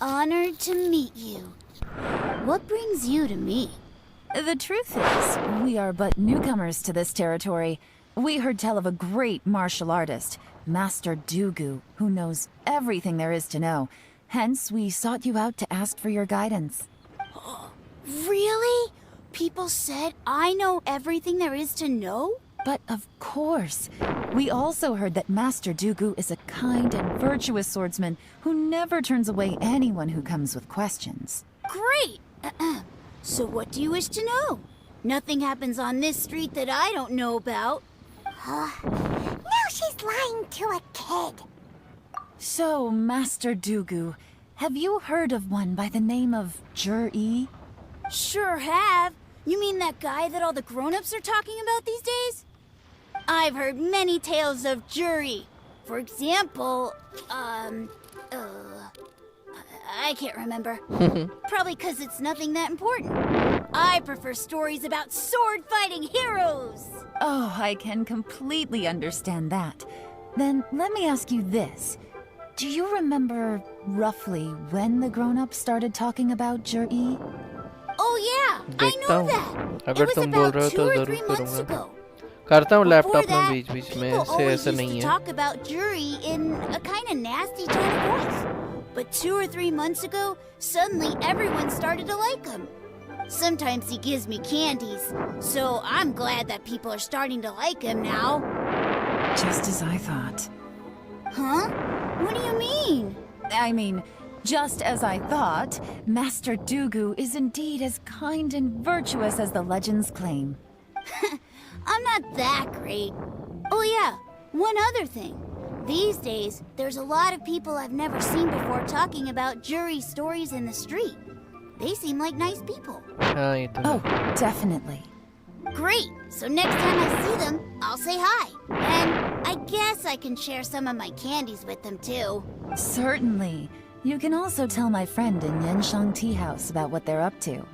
Honored to meet you. What brings you to me? The truth is, we are but newcomers to this territory. We heard tell of a great martial artist, Master Dugu, who knows everything there is to know. Hence, we sought you out to ask for your guidance. Really? People said I know everything there is to know? But of course. We also heard that Master Dugu is a kind and virtuous swordsman who never turns away anyone who comes with questions. Great! So what do you wish to know? Nothing happens on this street that I don't know about. Now she's lying to a kid. So, Master Dugu, have you heard of one by the name of Jur-E? Sure have. You mean that guy that all the grown-ups are talking about these days? I've heard many tales of Juri. For example, I can't remember. Probably because it's nothing that important. I prefer stories about sword-fighting heroes. Oh, I can completely understand that. Then let me ask you this. Do you remember roughly when the grown-ups started talking about Jur-E? Oh yeah, I know that. अगर तुम बोल रहे हो तो जरूर करूँगा. करता हूँ लैपटॉप में बीच-बीच में से ऐसा नहीं है. Talk about Juri in a kind of nasty tone of voice. But 2 or 3 months ago, suddenly everyone started to like him. Sometimes he gives me candies, so I'm glad that people are starting to like him now. Just as I thought. Huh? What do you mean? I mean, just as I thought, Master Dugu is indeed as kind and virtuous as the legends claim. I'm not that great. Oh yeah, one other thing. These days, there's a lot of people I've never seen before talking about Juri stories in the street. They seem like nice people. Oh, definitely. Great! So next time I see them, I'll say hi. And I guess I can share some of my candies with them too. Certainly. You can also tell my friend in Yenshang Tea House about what they're up to.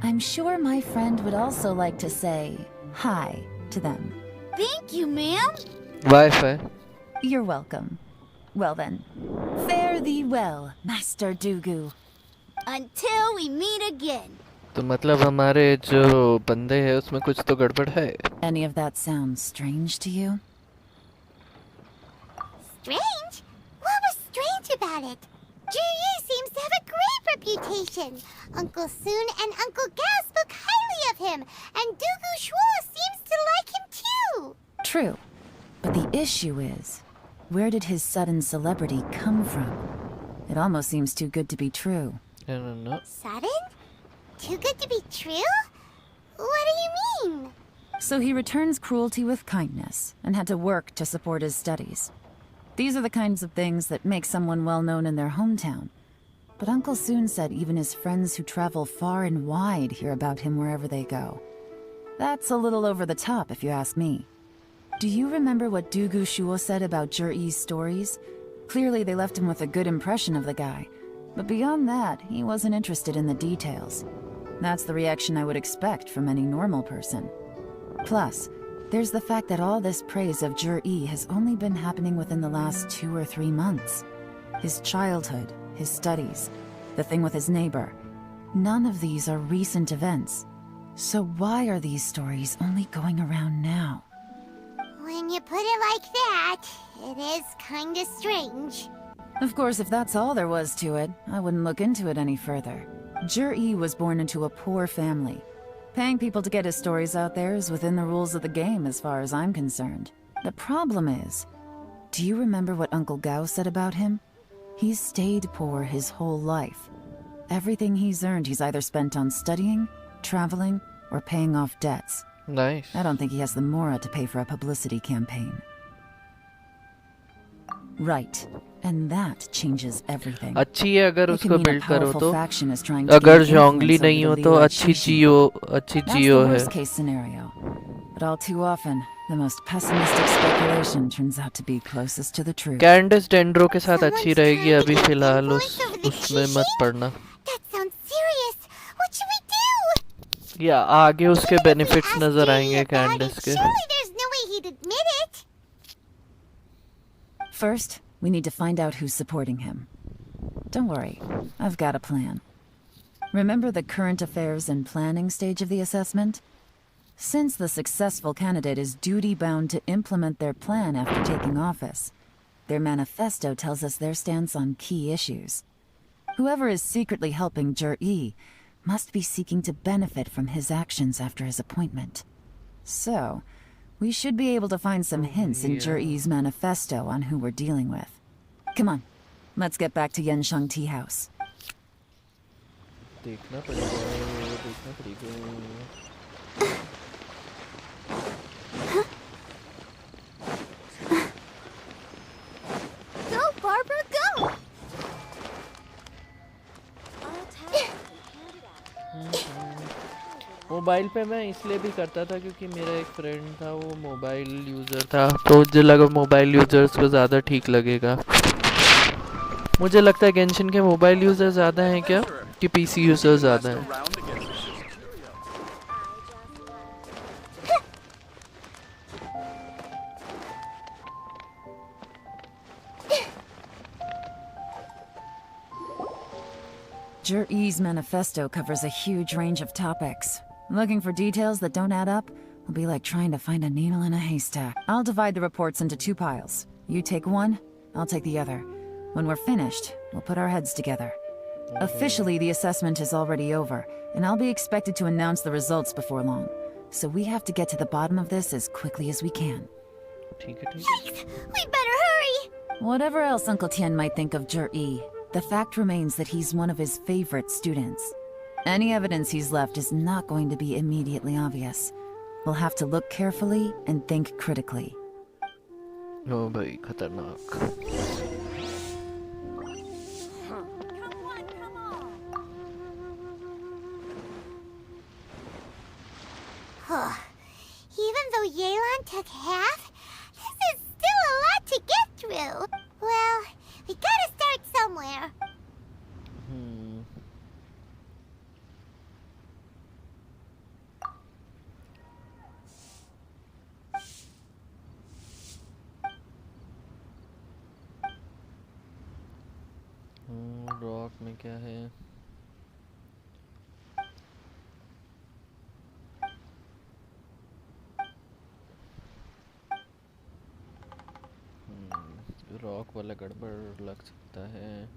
I'm sure my friend would also like to say hi to them. Thank you, ma'am. Wi-Fi. You're welcome. Well then, fare thee well, Master Dugu. Until we meet again. तो मतलब हमारे जो बंदे हैं उसमें कुछ तो गड़बड़ है. Any of that sound strange to you? Strange? What was strange about it? Juri seems to have a great reputation. Uncle Soon and Uncle Gao spoke highly of him, and Dugu Shuo seems to like him too. True. But the issue is, where did his sudden celebrity come from? It almost seems too good to be true. I don't know. Sudden? Too good to be true? What do you mean? So he returns cruelty with kindness and had to work to support his studies. These are the kinds of things that make someone well known in their hometown. But Uncle Soon said even his friends who travel far and wide hear about him wherever they go. That's a little over the top, if you ask me. Do you remember what Dugu Shuo said about Jur-E's stories? Clearly they left him with a good impression of the guy. But beyond that, he wasn't interested in the details. That's the reaction I would expect from any normal person. Plus, there's the fact that all this praise of Jur-E has only been happening within the last 2 or 3 months. His childhood, his studies, the thing with his neighbor. None of these are recent events. So why are these stories only going around now? When you put it like that, it is kinda strange. Of course, if that's all there was to it, I wouldn't look into it any further. Jur-E was born into a poor family. Paying people to get his stories out there is within the rules of the game as far as I'm concerned. The problem is, do you remember what Uncle Gao said about him? He's stayed poor his whole life. Everything he's earned he's either spent on studying, traveling, or paying off debts. Nice. I don't think he has the mora to pay for a publicity campaign. Right. And that changes everything. अच्छी है अगर उसको build करो तो. अगर जोंगली नहीं हो तो अच्छी जियो है. Worst case scenario. But all too often, the most pessimistic speculation turns out to be closest to the truth. Candice Dendro के साथ अच्छी रहेगी अभी फिलहाल उसमें मत पड़ना. That sounds serious. What should we do? या आगे उसके benefits नजर आएंगे Candice के. Surely there's no way he'd admit it. First, we need to find out who's supporting him. Don't worry, I've got a plan. Remember the current affairs and planning stage of the assessment? Since the successful candidate is duty-bound to implement their plan after taking office, their manifesto tells us their stance on key issues. Whoever is secretly helping Jur-E must be seeking to benefit from his actions after his appointment. So, we should be able to find some hints in Jur-E's manifesto on who we're dealing with. Come on, let's get back to Yenshang Tea House. देखना पड़ेगा. Go, Barbara, go! Mobile पे मैं इसलिए भी करता था क्योंकि मेरा एक फ्रेंड था, वो मोबाइल यूज़र था, तो मुझे लगा मोबाइल यूज़र्स को ज़्यादा ठीक लगेगा. मुझे लगता है गेंशिन के मोबाइल यूज़र ज़्यादा हैं क्या कि पीसी यूज़र ज़्यादा हैं? Jur-E's manifesto covers a huge range of topics. Looking for details that don't add up will be like trying to find a needle in a haystack. I'll divide the reports into 2 piles. You take one, I'll take the other. When we're finished, we'll put our heads together. Officially, the assessment is already over, and I'll be expected to announce the results before long. So we have to get to the bottom of this as quickly as we can. Yikes! We better hurry! Whatever else Uncle Tian might think of Jur-E, the fact remains that he's one of his favorite students. Any evidence he's left is not going to be immediately obvious. We'll have to look carefully and think critically. Oh boy, khatarnak. Even though Yelan took half, this is still a lot to get through. Well, we gotta start somewhere. Rock में क्या है? Rock वाला गड़बड़ लग सकता है.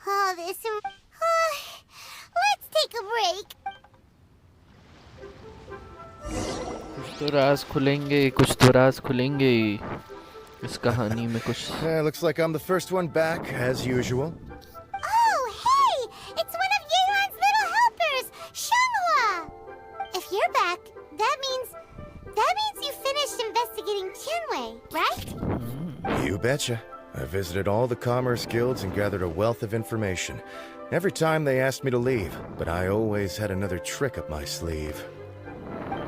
Oh, this... let's take a break. कुछ तो राज खुलेंगे, कुछ तो राज खुलेंगे इस कहानी में कुछ. Yeah, looks like I'm the first one back, as usual. Oh, hey! It's one of Yelan's little helpers, Shenghua! If you're back, that means you finished investigating Tianwei, right? You betcha. I visited all the commerce guilds and gathered a wealth of information. Every time they asked me to leave, but I always had another trick up my sleeve.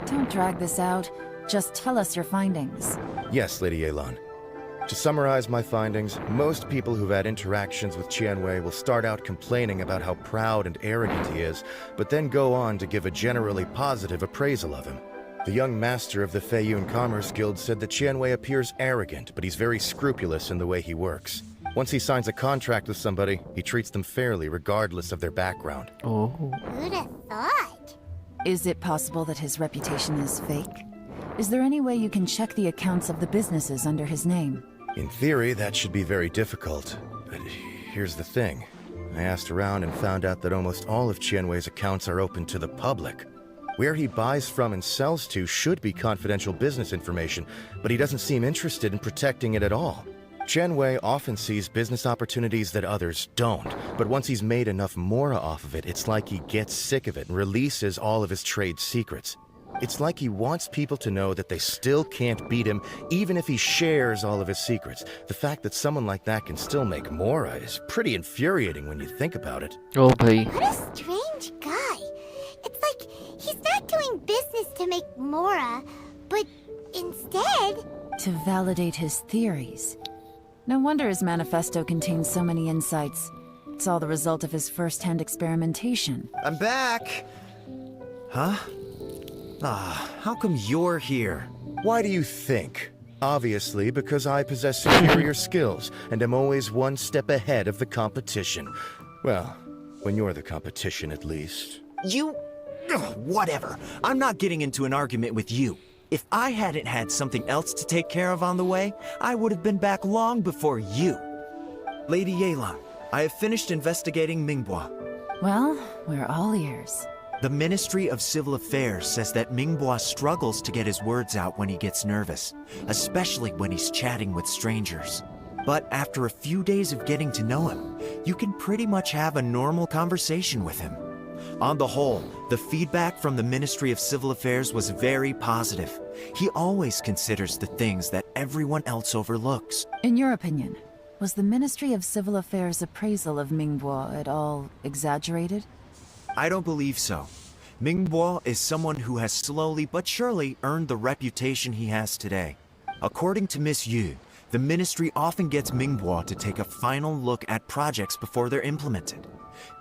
Don't drag this out. Just tell us your findings. Yes, Lady Yelan. To summarize my findings, most people who've had interactions with Tianwei will start out complaining about how proud and arrogant he is, but then go on to give a generally positive appraisal of him. The young master of the Feiyun Commerce Guild said that Tianwei appears arrogant, but he's very scrupulous in the way he works. Once he signs a contract with somebody, he treats them fairly regardless of their background. Oh. Who'd have thought? Is it possible that his reputation is fake? Is there any way you can check the accounts of the businesses under his name? In theory, that should be very difficult. But here's the thing. I asked around and found out that almost all of Tianwei's accounts are open to the public. Where he buys from and sells to should be confidential business information, but he doesn't seem interested in protecting it at all. Tianwei often sees business opportunities that others don't, but once he's made enough mora off of it, it's like he gets sick of it and releases all of his trade secrets. It's like he wants people to know that they still can't beat him, even if he shares all of his secrets. The fact that someone like that can still make mora is pretty infuriating when you think about it. Oh, bhai. What a strange guy. It's like he's not doing business to make mora, but instead... to validate his theories. No wonder his manifesto contains so many insights. It's all the result of his first-hand experimentation. I'm back! Huh? How come you're here? Why do you think? Obviously, because I possess superior skills and am always one step ahead of the competition. Well, when you're the competition, at least. You... whatever. I'm not getting into an argument with you. If I hadn't had something else to take care of on the way, I would have been back long before you. Lady Yelan, I have finished investigating Mingbois. Well, we're all ears. The Ministry of Civil Affairs says that Mingbois struggles to get his words out when he gets nervous, especially when he's chatting with strangers. But after a few days of getting to know him, you can pretty much have a normal conversation with him. On the whole, the feedback from the Ministry of Civil Affairs was very positive. He always considers the things that everyone else overlooks. In your opinion, was the Ministry of Civil Affairs' appraisal of Mingbois at all exaggerated? I don't believe so. Mingbois is someone who has slowly but surely earned the reputation he has today. According to Miss Yu, the Ministry often gets Mingbois to take a final look at projects before they're implemented.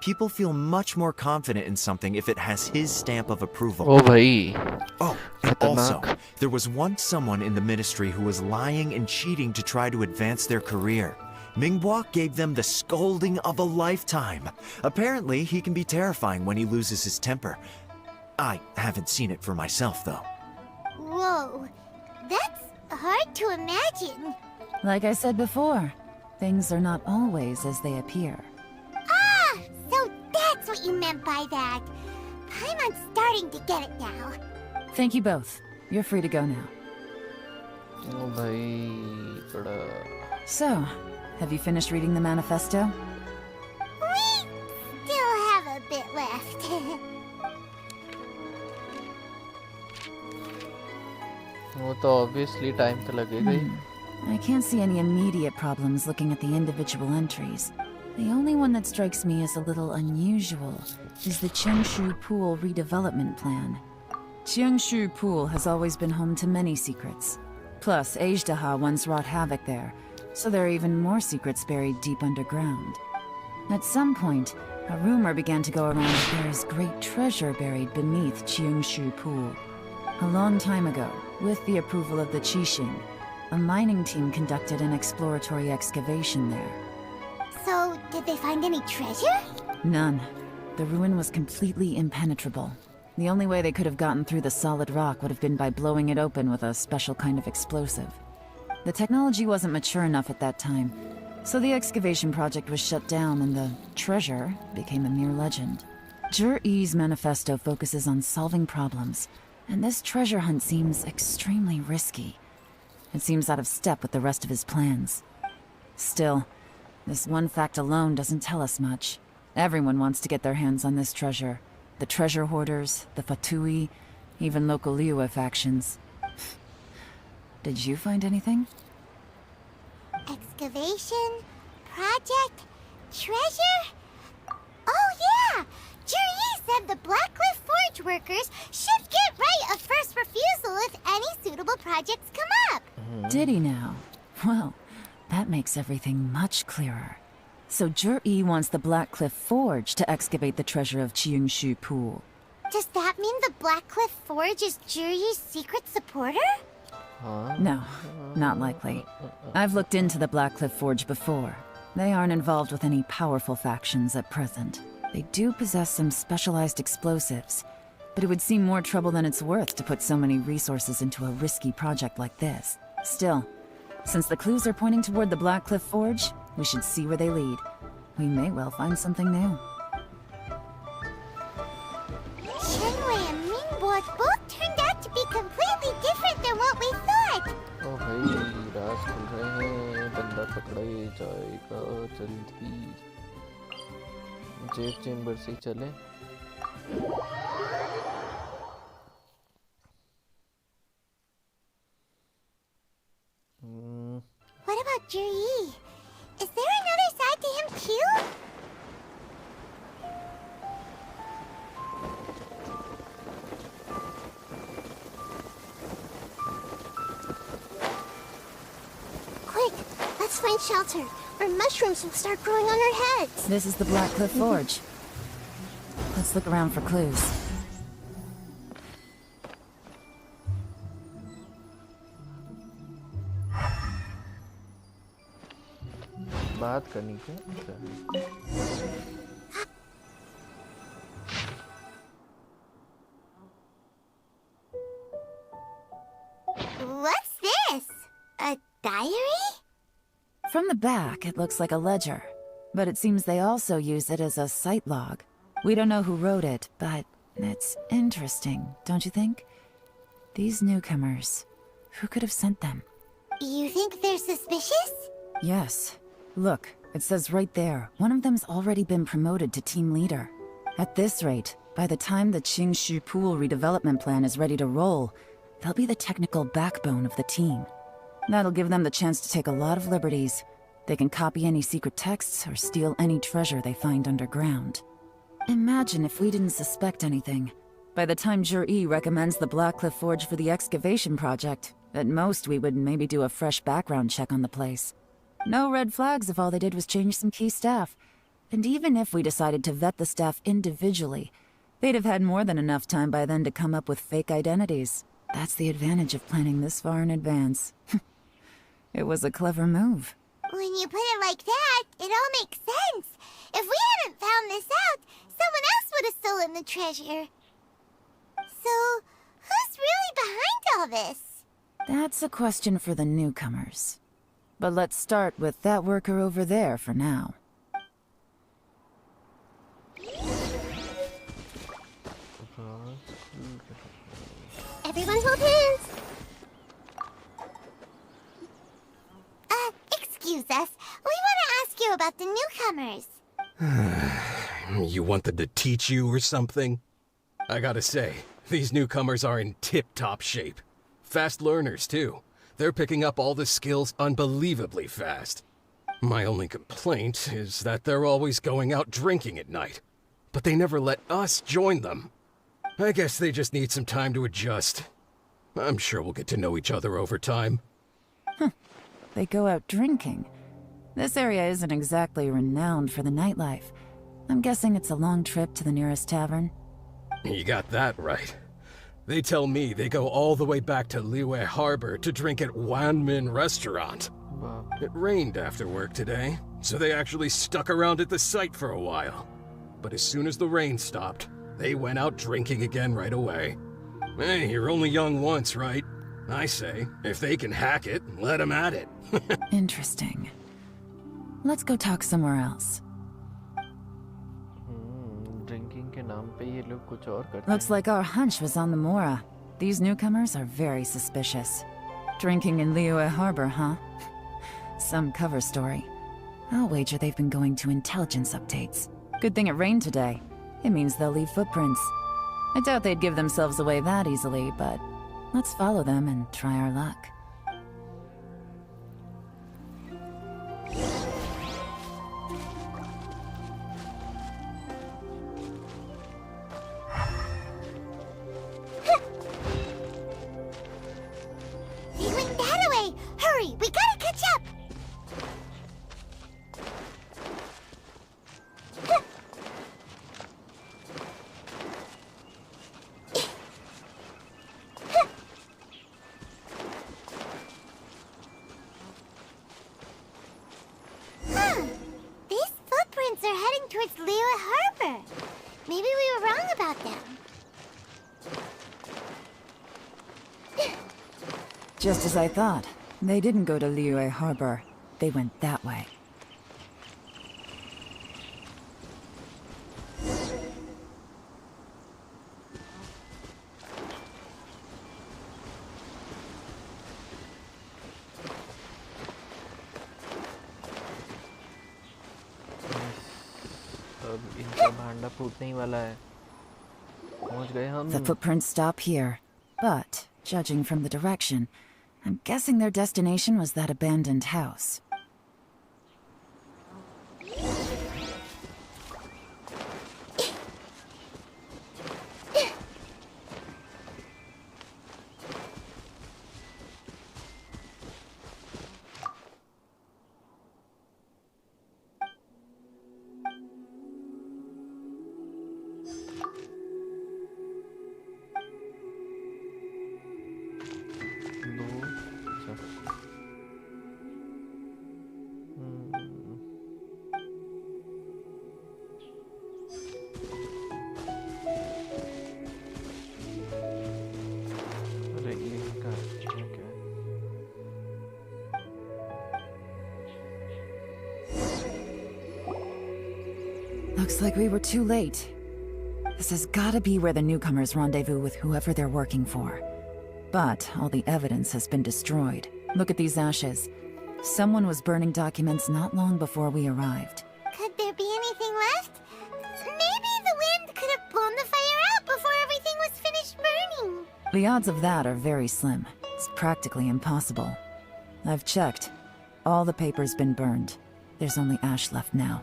People feel much more confident in something if it has his stamp of approval. Oh, bhai. Oh, and also, there was once someone in the Ministry who was lying and cheating to try to advance their career. Mingbois gave them the scolding of a lifetime. Apparently, he can be terrifying when he loses his temper. I haven't seen it for myself, though. Whoa, that's hard to imagine. Like I said before, things are not always as they appear. Ah, so that's what you meant by that. I'm starting to get it now. Thank you both. You're free to go now. Oh, bhai, bada. So, have you finished reading the manifesto? We still have a bit left. वो तो obviously time तो लगेगा ही. I can't see any immediate problems looking at the individual entries. The only one that strikes me as a little unusual is the Chengshu Pool redevelopment plan. Chengshu Pool has always been home to many secrets. Plus, Ajdaha once wrought havoc there, so there are even more secrets buried deep underground. At some point, a rumor began to go around that there is great treasure buried beneath Chengshu Pool. A long time ago, with the approval of the Qixing, a mining team conducted an exploratory excavation there. So, did they find any treasure? None. The ruin was completely impenetrable. The only way they could have gotten through the solid rock would have been by blowing it open with a special kind of explosive. The technology wasn't mature enough at that time, so the excavation project was shut down and the treasure became a mere legend. Zhi-Yi's manifesto focuses on solving problems, and this treasure hunt seems extremely risky. It seems out of step with the rest of his plans. Still, this one fact alone doesn't tell us much. Everyone wants to get their hands on this treasure. The treasure hoarders, the Fatui, even local Liyue factions. Did you find anything? Excavation? Project? Treasure? Oh yeah! Zhi-Yi said the Blackcliff Forge workers should get right of first refusal if any suitable projects come up. Did he now? Well, that makes everything much clearer. So Zhi-Yi wants the Blackcliff Forge to excavate the treasure of Chengshu Pool. Does that mean the Blackcliff Forge is Zhi-Yi's secret supporter? No, not likely. I've looked into the Blackcliff Forge before. They aren't involved with any powerful factions at present. They do possess some specialized explosives, but it would seem more trouble than it's worth to put so many resources into a risky project like this. Still, since the clues are pointing toward the Blackcliff Forge, we should see where they lead. We may well find something new. Shenwei and Mingbois both turned out to be completely different than what we thought. Oh भाई राज खुल रहे हैं बंदा पकड़ा ही जाएगा जल्दी jet chamber से चले What about Zhi-Yi? Is there another side to him too? Quick, let's find shelter, or mushrooms will start growing on our heads. This is the Blackcliff Forge. Let's look around for clues. बात करनी क्या? What's this? A diary? From the back, it looks like a ledger, but it seems they also use it as a site log. We don't know who wrote it, but it's interesting, don't you think? These newcomers, who could have sent them? You think they're suspicious? Yes. Look, it says right there, one of them's already been promoted to team leader. At this rate, by the time the Qingshu Pool redevelopment plan is ready to roll, they'll be the technical backbone of the team. That'll give them the chance to take a lot of liberties. They can copy any secret texts or steal any treasure they find underground. Imagine if we didn't suspect anything. By the time Jur-E recommends the Blackcliff Forge for the excavation project, at most we would maybe do a fresh background check on the place. No red flags if all they did was change some key staff. And even if we decided to vet the staff individually, they'd have had more than enough time by then to come up with fake identities. That's the advantage of planning this far in advance. It was a clever move. When you put it like that, it all makes sense. If we hadn't found this out, someone else would have stolen the treasure. So, who's really behind all this? That's a question for the newcomers. But let's start with that worker over there for now. Everyone hold hands. Excuse us. We want to ask you about the newcomers. You want them to teach you or something? I gotta say, these newcomers are in tip-top shape. Fast learners, too. They're picking up all the skills unbelievably fast. My only complaint is that they're always going out drinking at night. But they never let us join them. I guess they just need some time to adjust. I'm sure we'll get to know each other over time. They go out drinking. This area isn't exactly renowned for the nightlife. I'm guessing it's a long trip to the nearest tavern. You got that right. They tell me they go all the way back to Liyue Harbor to drink at Wanmin Restaurant. Wow. It rained after work today, so they actually stuck around at the site for a while. But as soon as the rain stopped, they went out drinking again right away. Hey, you're only young once, right? I say, if they can hack it, let them at it. Interesting. Let's go talk somewhere else. Drinking के नाम पे ये लोग कुछ और करते हैं. Looks like our hunch was on the Mora. These newcomers are very suspicious. Drinking in Liyue Harbor, huh? Some cover story. I'll wager they've been going to intelligence updates. Good thing it rained today. It means they'll leave footprints. I doubt they'd give themselves away that easily, but let's follow them and try our luck. They went that way! Hurry, we gotta catch up! These footprints are heading towards Liyue Harbor. Maybe we were wrong about them. Just as I thought. They didn't go to Liyue Harbor. They went that way. अब इनका भांडा फूटने ही वाला है. पहुंच गए हम. The footprints stop here. But, judging from the direction, I'm guessing their destination was that abandoned house. Looks like we were too late. This has gotta be where the newcomers rendezvous with whoever they're working for. But all the evidence has been destroyed. Look at these ashes. Someone was burning documents not long before we arrived. Could there be anything left? Maybe the wind could have blown the fire out before everything was finished burning. The odds of that are very slim. It's practically impossible. I've checked. All the paper's been burned. There's only ash left now.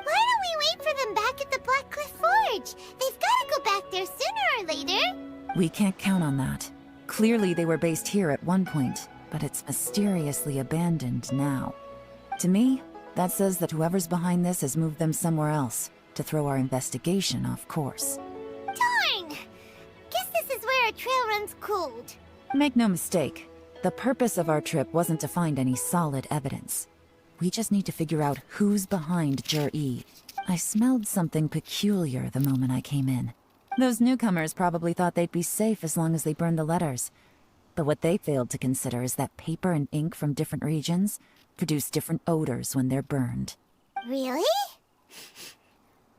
Why don't we wait for them back at the Black Cliff Forge? They've got to go back there sooner or later. We can't count on that. Clearly they were based here at one point, but it's mysteriously abandoned now. To me, that says that whoever's behind this has moved them somewhere else to throw our investigation off course. Darn! Guess this is where our trail runs cold. Make no mistake, the purpose of our trip wasn't to find any solid evidence. We just need to figure out who's behind Jur-E. I smelled something peculiar the moment I came in. Those newcomers probably thought they'd be safe as long as they burned the letters. But what they failed to consider is that paper and ink from different regions produce different odors when they're burned. Really?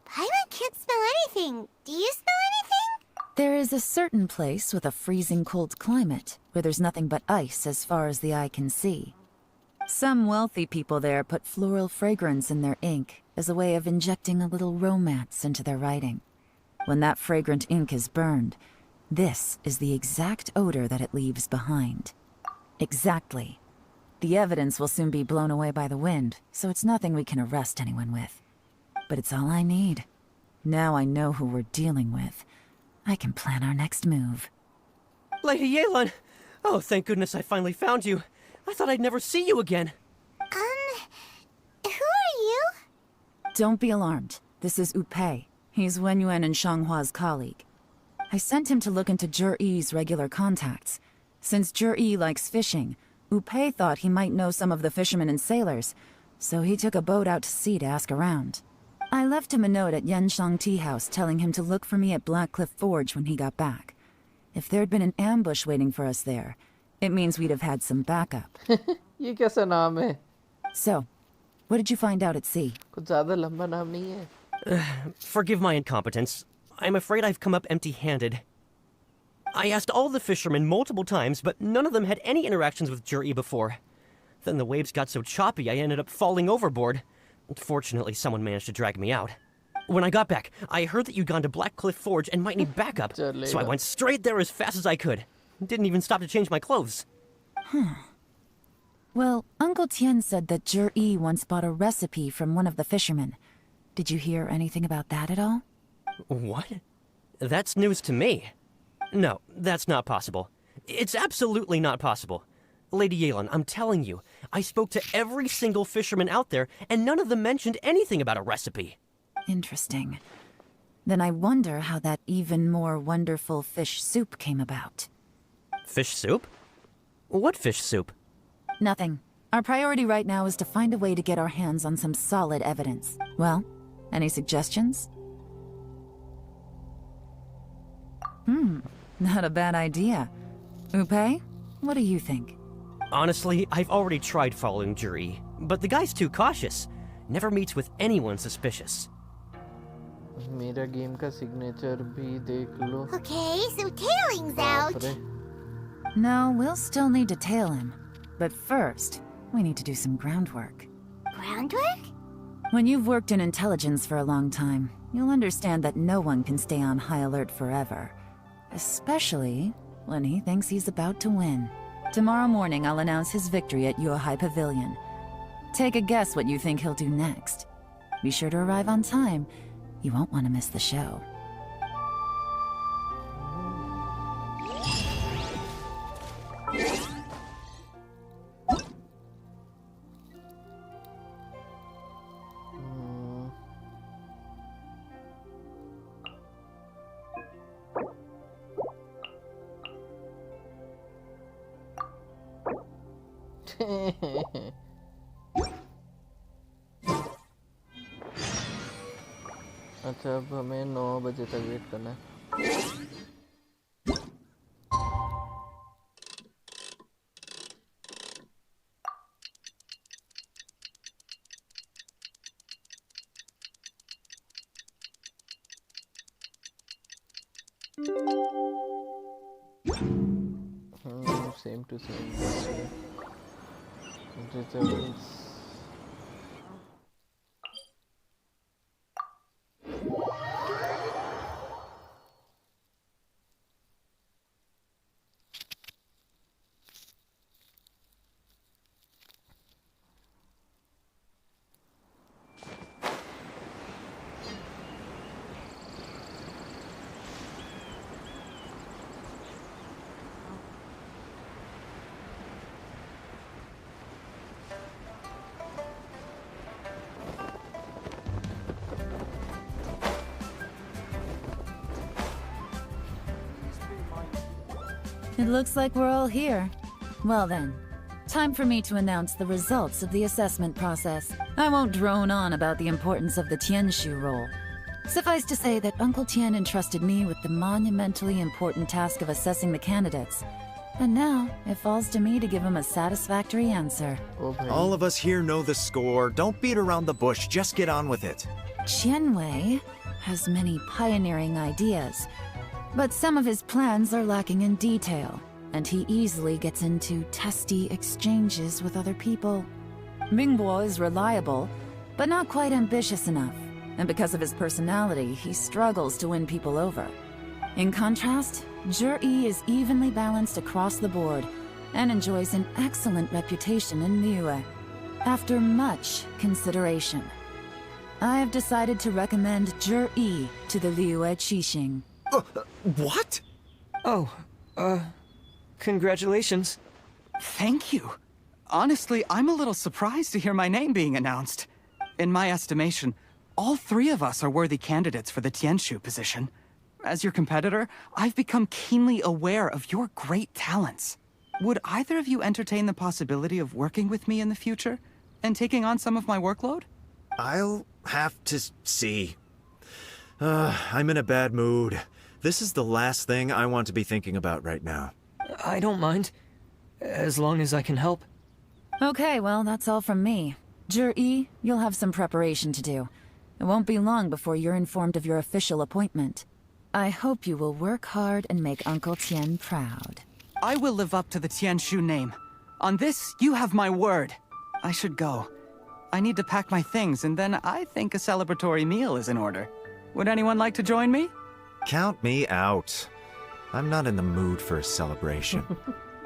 Paimon can't smell anything. Do you smell anything? There is a certain place with a freezing cold climate where there's nothing but ice as far as the eye can see. Some wealthy people there put floral fragrance in their ink as a way of injecting a little romance into their writing. When that fragrant ink is burned, this is the exact odor that it leaves behind. Exactly. The evidence will soon be blown away by the wind, so it's nothing we can arrest anyone with. But it's all I need. Now I know who we're dealing with. I can plan our next move. Lady Yelan! Oh, thank goodness I finally found you. I thought I'd never see you again. Who are you? Don't be alarmed. This is Upei. He's Wenyuan and Shanghua's colleague. I sent him to look into Jur-E's regular contacts. Since Jur-E likes fishing, Upei thought he might know some of the fishermen and sailors, so he took a boat out to sea to ask around. I left him a note at Yenshang Tea House telling him to look for me at Black Cliff Forge when he got back. If there'd been an ambush waiting for us there, it means we'd have had some backup. ये कैसा नाम है? So, what did you find out at sea? कुछ ज़्यादा लंबा नाम नहीं है. Forgive my incompetence. I'm afraid I've come up empty-handed. I asked all the fishermen multiple times, but none of them had any interactions with Jur-E before. Then the waves got so choppy I ended up falling overboard. Fortunately, someone managed to drag me out. When I got back, I heard that you'd gone to Black Cliff Forge and might need backup, so I went straight there as fast as I could. Didn't even stop to change my clothes. Well, Uncle Tien said that Jur-E once bought a recipe from one of the fishermen. Did you hear anything about that at all? What? That's news to me. No, that's not possible. It's absolutely not possible. Lady Yelan, I'm telling you, I spoke to every single fisherman out there, and none of them mentioned anything about a recipe. Interesting. Then I wonder how that even more wonderful fish soup came about. Fish soup? What fish soup? Nothing. Our priority right now is to find a way to get our hands on some solid evidence. Well, any suggestions? Not a bad idea. Upei, what do you think? Honestly, I've already tried following Jur-E, but the guy's too cautious. Never meets with anyone suspicious. मेरा game का signature भी देख लो. Okay, so tailing's out. No, we'll still need to tail him. But first, we need to do some groundwork. Groundwork? When you've worked in intelligence for a long time, you'll understand that no one can stay on high alert forever. Especially when he thinks he's about to win. Tomorrow morning, I'll announce his victory at Yuehai Pavilion. Take a guess what you think he'll do next. Be sure to arrive on time. You won't want to miss the show. अच्छा अब हमें 9 बजे तक wait करना है. same to same. Results. It looks like we're all here. Well then, time for me to announce the results of the assessment process. I won't drone on about the importance of the Tianshu role. Suffice to say that Uncle Tian entrusted me with the monumentally important task of assessing the candidates. And now, it falls to me to give him a satisfactory answer. All of us here know the score. Don't beat around the bush, just get on with it. Qianwei has many pioneering ideas, but some of his plans are lacking in detail, and he easily gets into testy exchanges with other people. Mingbo is reliable, but not quite ambitious enough, and because of his personality, he struggles to win people over. In contrast, Zhi is evenly balanced across the board, and enjoys an excellent reputation in Liyue. After much consideration, I have decided to recommend Zhi to the Liyue Qixing. What? Oh, congratulations. Thank you. Honestly, I'm a little surprised to hear my name being announced. In my estimation, all three of us are worthy candidates for the Tianshu position. As your competitor, I've become keenly aware of your great talents. Would either of you entertain the possibility of working with me in the future and taking on some of my workload? I'll have to see. I'm in a bad mood. This is the last thing I want to be thinking about right now. I don't mind, as long as I can help. Okay, well, that's all from me. Zhi, you'll have some preparation to do. It won't be long before you're informed of your official appointment. I hope you will work hard and make Uncle Tian proud. I will live up to the Tianshu name. On this, you have my word. I should go. I need to pack my things, and then I think a celebratory meal is in order. Would anyone like to join me? Count me out. I'm not in the mood for a celebration.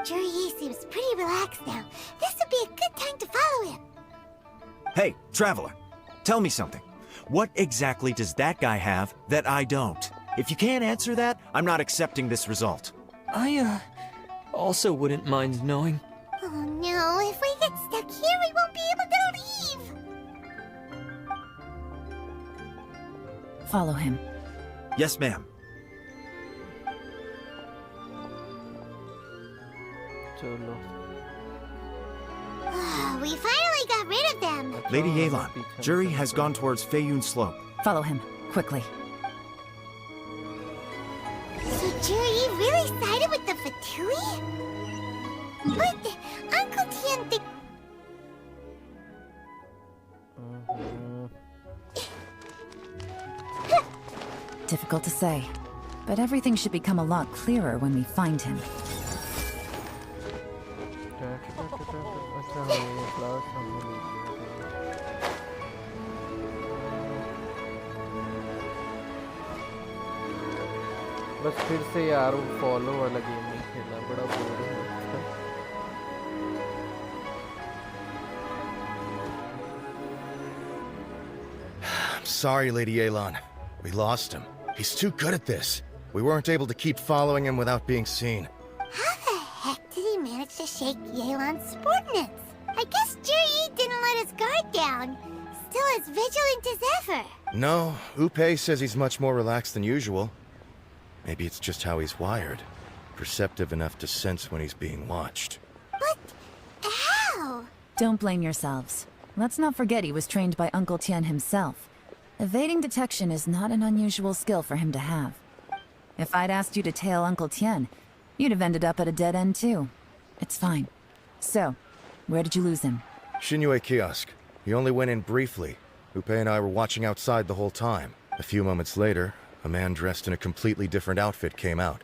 Zhi seems pretty relaxed now. This would be a good time to follow him. Hey, Traveler, tell me something. What exactly does that guy have that I don't? If you can't answer that, I'm not accepting this result. I, also wouldn't mind knowing. Oh no, if we get stuck here, we won't be able to leave. Follow him. Yes, ma'am. We finally got rid of them. Lady Yelan, Zhi has gone towards Feiyun Slope. Follow him, quickly. So Zhi really sided with the Fatui? But Uncle Tian think... Difficult to say, but everything should become a lot clearer when we find him. बस फिर से यार वो follow वाला game नहीं खेलना बड़ा boring लगता है I'm sorry, Lady Yelan. We lost him. He's too good at this. We weren't able to keep following him without being seen. How the heck did he manage to shake Yelan's subordinates? I guess Zhi didn't let his guard down. Still as vigilant as ever. No, Upei says he's much more relaxed than usual. Maybe it's just how he's wired. Perceptive enough to sense when he's being watched. But how? Don't blame yourselves. Let's not forget he was trained by Uncle Tian himself. Evading detection is not an unusual skill for him to have. If I'd asked you to tail Uncle Tian, you'd have ended up at a dead end too. It's fine. So, where did you lose him? Shinyue kiosk. He only went in briefly. Upei and I were watching outside the whole time. A few moments later, a man dressed in a completely different outfit came out.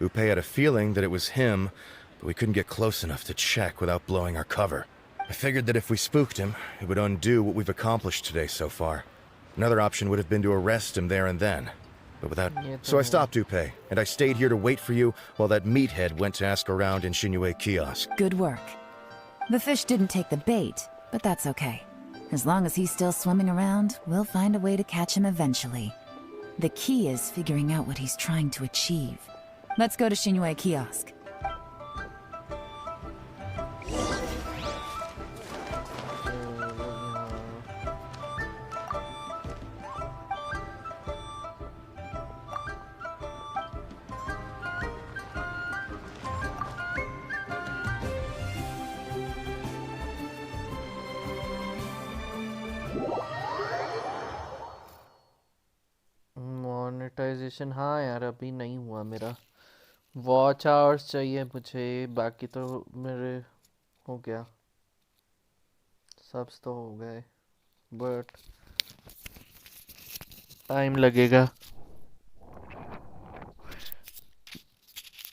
Upei had a feeling that it was him, but we couldn't get close enough to check without blowing our cover. I figured that if we spooked him, it would undo what we've accomplished today so far. Another option would have been to arrest him there and then. But without... So I stopped GPay, and I stayed here to wait for you while that meathead went to ask around in Shinue kiosk. Good work. The fish didn't take the bait, but that's okay. As long as he's still swimming around, we'll find a way to catch him eventually. The key is figuring out what he's trying to achieve. Let's go to Shinue kiosk. Monetization हाँ यार अभी नहीं हुआ मेरा watch hours चाहिए मुझे बाकी तो मेरे हो गया सब्स तो हो गए बट टाइम लगेगा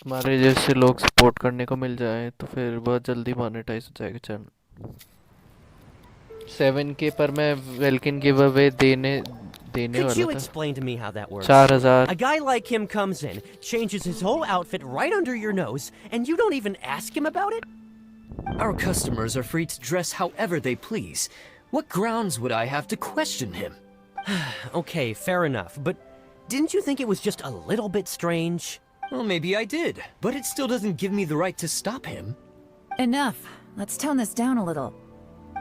तुम्हारे जैसे लोग सपोर्ट करने को मिल जाए तो फिर बहुत जल्दी मोनेटाइज हो जाएगा चैनल 7K पर मैं वेलकम गिव अवे देने Could you explain to me how that works? 4000 A guy like him comes in, changes his whole outfit right under your nose, and you don't even ask him about it? Our customers are free to dress however they please. What grounds would I have to question him? Okay, fair enough, but didn't you think it was just a little bit strange? Well, maybe I did, but it still doesn't give me the right to stop him. Enough. Let's tone this down a little.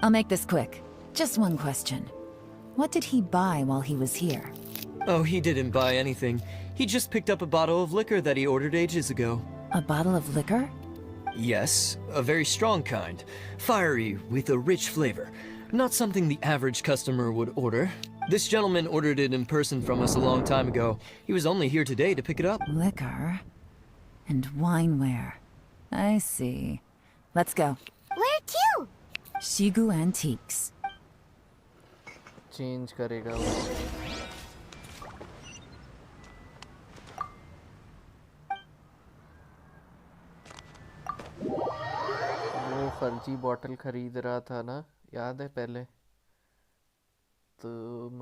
I'll make this quick. Just one question. What did he buy while he was here? Oh, he didn't buy anything. He just picked up a bottle of liquor that he ordered ages ago. A bottle of liquor? Yes, a very strong kind. Fiery, with a rich flavor. Not something the average customer would order. This gentleman ordered it in person from us a long time ago. He was only here today to pick it up. Liquor and wineware. I see. Let's go. Where to? Shigu Antiques. Change करेगा वो फर्जी bottle खरीद रहा था ना याद है पहले तो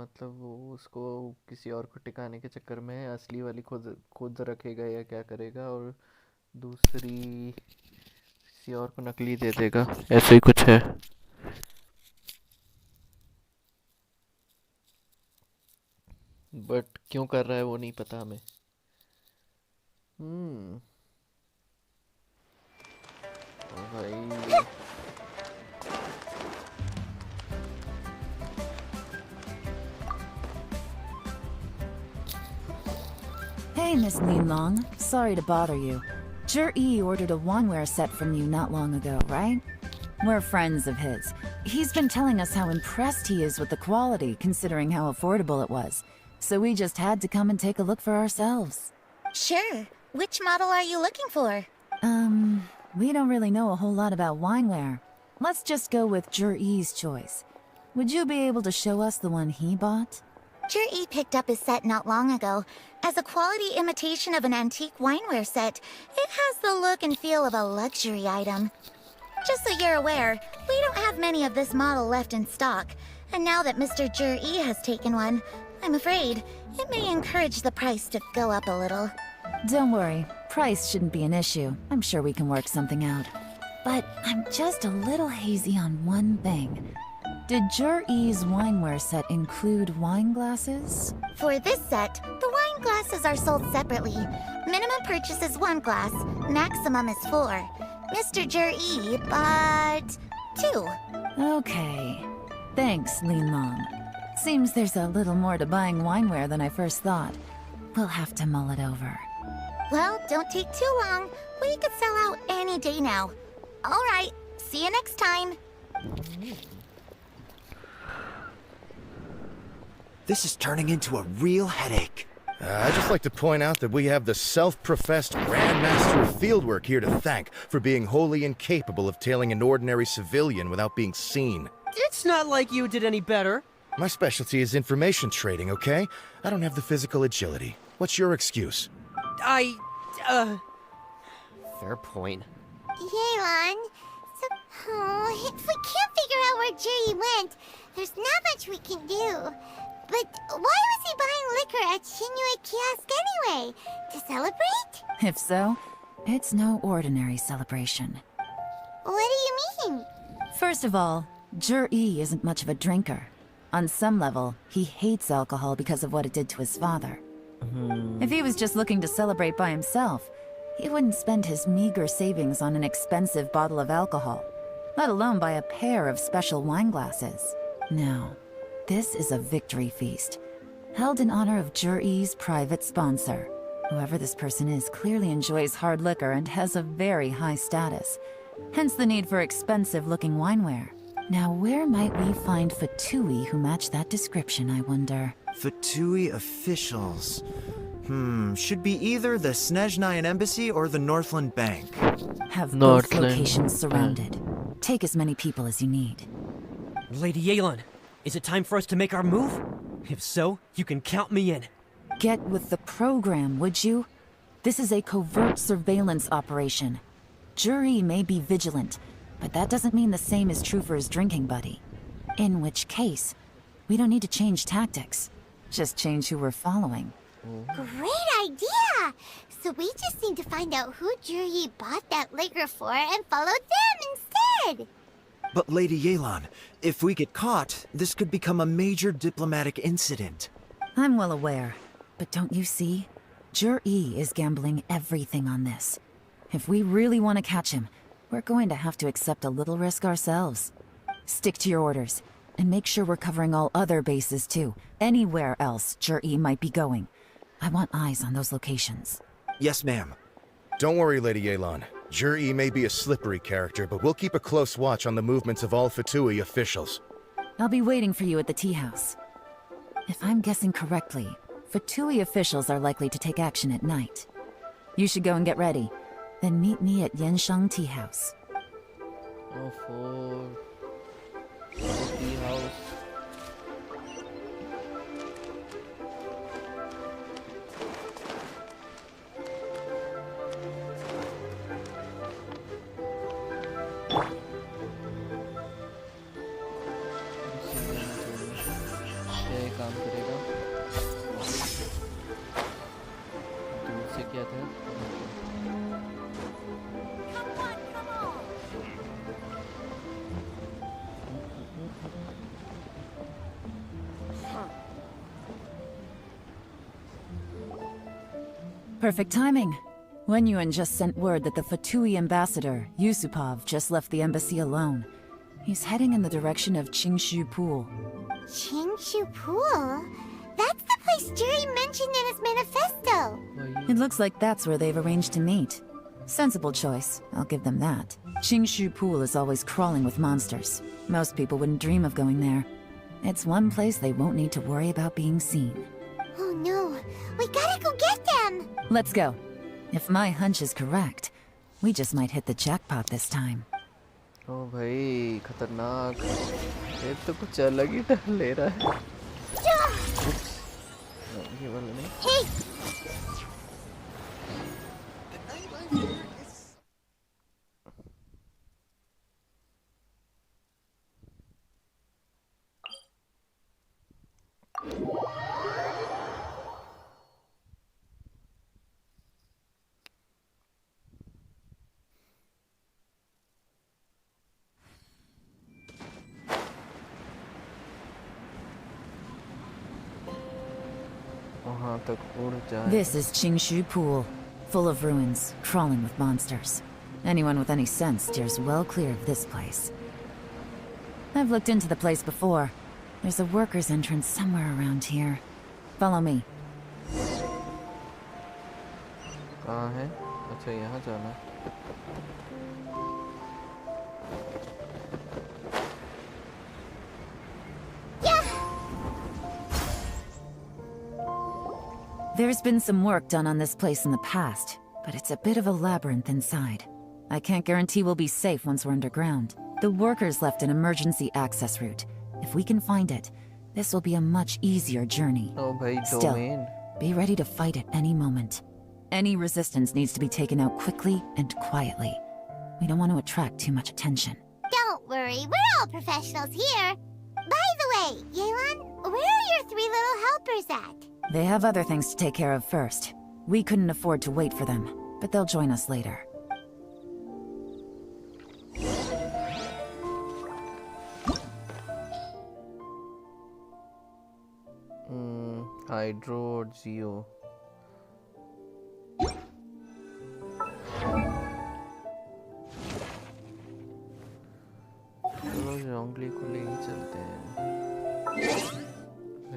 मतलब वो उसको किसी और को टिकाने के चक्कर में असली वाली खुद रखेगा या क्या करेगा और दूसरी किसी और को नकली दे देगा ऐसे ही कुछ है बट क्यों कर रहा है वो नहीं पता हमें भाई Hey, Miss Linlong. Sorry to bother you. Zhi ordered a wanware set from you not long ago, right? We're friends of his. He's been telling us how impressed he is with the quality, considering how affordable it was. So we just had to come and take a look for ourselves. Sure. Which model are you looking for? We don't really know a whole lot about wineware. Let's just go with Zhi's choice. Would you be able to show us the one he bought? Zhi picked up his set not long ago. As a quality imitation of an antique wineware set, it has the look and feel of a luxury item. Just so you're aware, we don't have many of this model left in stock. And now that Mr. Zhi has taken one, I'm afraid it may encourage the price to go up a little. Don't worry, price shouldn't be an issue. I'm sure we can work something out. But I'm just a little hazy on one thing. Did Zhi's wineware set include wine glasses? For this set, the wine glasses are sold separately. Minimum purchase is 1 glass, maximum is 4. Mr. Zhi bought 2. Okay. Thanks, Linlong. Seems there's a little more to buying wineware than I first thought. We'll have to mull it over. Well, don't take too long. We could sell out any day now. All right, see you next time. This is turning into a real headache. I'd just like to point out that we have the self-professed Grandmaster of Fieldwork here to thank for being wholly incapable of tailing an ordinary civilian without being seen. It's not like you did any better. My specialty is information trading, okay? I don't have the physical agility. What's your excuse? Fair point. Yelan, if we can't figure out where Jiri went, there's not much we can do. But why was he buying liquor at Shinue Kiosk anyway? To celebrate? If so, it's no ordinary celebration. What do you mean? First of all, Jiri isn't much of a drinker. On some level, he hates alcohol because of what it did to his father. If he was just looking to celebrate by himself, he wouldn't spend his meager savings on an expensive bottle of alcohol, let alone buy a pair of special wine glasses. No, this is a victory feast, held in honor of Jiri's private sponsor. Whoever this person is clearly enjoys hard liquor and has a very high status, hence the need for expensive-looking wineware. Now, where might we find Fatui who match that description, I wonder? Fatui officials. Should be either the Snezhnayan Embassy or the Northland Bank. Have both locations surrounded. Take as many people as you need. Lady Yelan, is it time for us to make our move? If so, you can count me in. Get with the program, would you? This is a covert surveillance operation. Jiri may be vigilant, but that doesn't mean the same is true for his drinking buddy. In which case, we don't need to change tactics. Just change who we're following. Great idea! So we just need to find out who Jiri bought that liquor for and follow them instead! But Lady Yelan, if we get caught, this could become a major diplomatic incident. I'm well aware, but don't you see? Jiri is gambling everything on this. If we really want to catch him, we're going to have to accept a little risk ourselves. Stick to your orders, and make sure we're covering all other bases too. Anywhere else Jiri might be going. I want eyes on those locations. Yes, ma'am. Don't worry, Lady Yelan. Jiri may be a slippery character, but we'll keep a close watch on the movements of all Fatui officials. I'll be waiting for you at the tea house. If I'm guessing correctly, Fatui officials are likely to take action at night. You should go and get ready. Then meet me at Yenshang Tea House. Oh, for tea house. क्या काम करेगा? दूर से क्या था? Perfect timing. Wenyuan just sent word that the Fatui ambassador, Yusupov, just left the embassy alone. He's heading in the direction of Qingshu Pool. Qingshu Pool? That's the place Jiri mentioned in his manifesto! It looks like that's where they've arranged to meet. Sensible choice, I'll give them that. Qingshu Pool is always crawling with monsters. Most people wouldn't dream of going there. It's one place they won't need to worry about being seen. Oh no, we gotta go get them! Let's go. If my hunch is correct, we just might hit the jackpot this time. Oh भाई खतरनाक ये तो कुछ अलग ही डर ले रहा है ये वाला नहीं Hey! This is Qingshu Pool, full of ruins, crawling with monsters. Anyone with any sense steers well clear of this place. I've looked into the place before. There's a worker's entrance somewhere around here. Follow me. कहाँ है? अच्छा यहाँ जाना है. There's been some work done on this place in the past, but it's a bit of a labyrinth inside. I can't guarantee we'll be safe once we're underground. The workers left an emergency access route. If we can find it, this will be a much easier journey. Oh, bhai, Still, domain. be ready to fight at any moment. Any resistance needs to be taken out quickly and quietly. We don't want to attract too much attention. Don't worry, we're all professionals here. By the way, Yelan, where are your 3 little helpers at? They have other things to take care of first. We couldn't afford to wait for them, but they'll join us later. Hydro or Geo? चलो जोंगली को ले ही चलते हैं।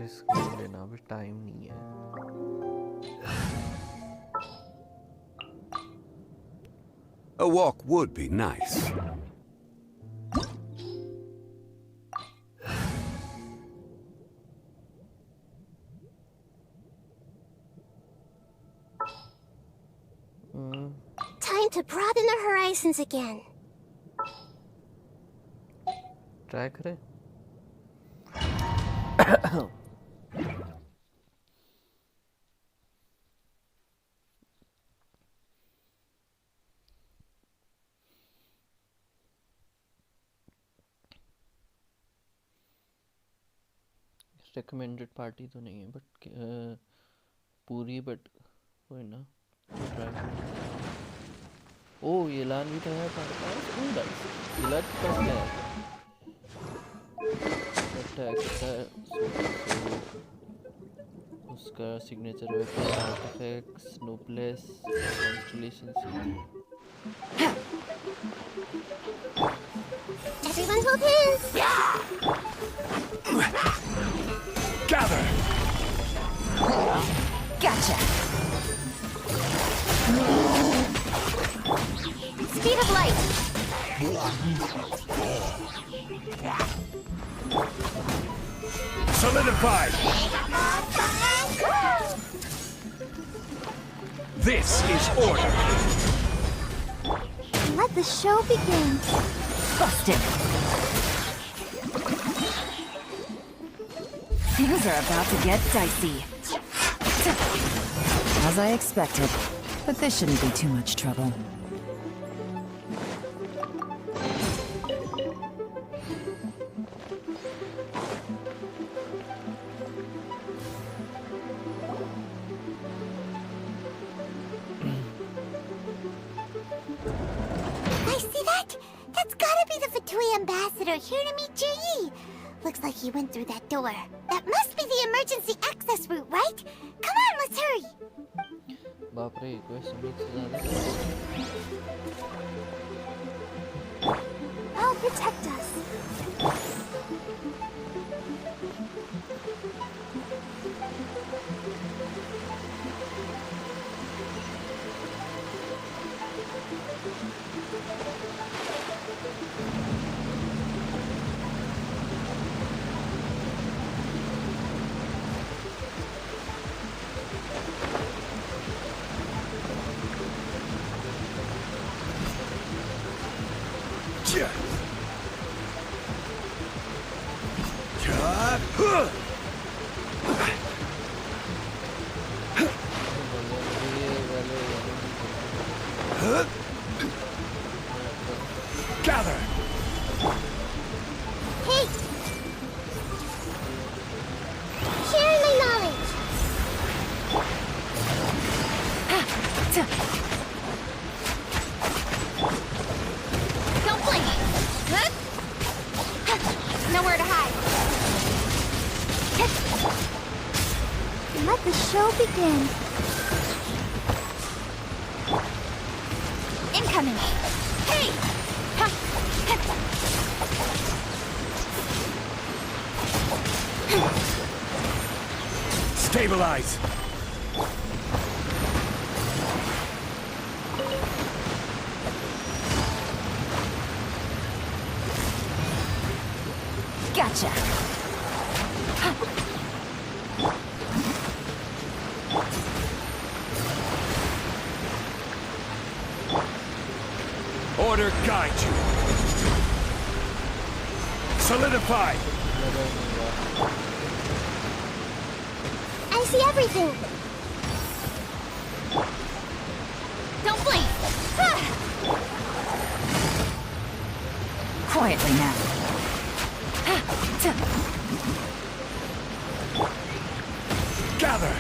Risk नहीं लेना, अभी time नहीं है। A walk would be nice. Time to broaden our horizons again. Try करें। Recommended party तो नहीं है, but पूरी but कोई ना try। Oh, ये लान भी तो है हमारे पास। Oh, nice। ये लान के पास क्या है? Attack है। उसका signature weapon, artifacts, noblesse, constellation city। Everyone hold hands. Gather! Gotcha! Speed of light. Solidified! This is order! Let the show begin. Busted! Things are about to get dicey. As I expected, but this shouldn't be too much trouble. I see that? That's gotta be the Fatui ambassador here to meet Ji. Looks like he went through that door. That must be the emergency access route, right? Come on, let's hurry. बाप रे, कोई सुमित से ज़्यादा। I'll protect us. Gather! Hey! Share my knowledge. Don't blink. Nowhere to hide. Let the show begin. Incoming. Hey! Stabilize! Gotcha! Order guide you! Solidify! I see everything. Don't blink. Quietly now. Gather!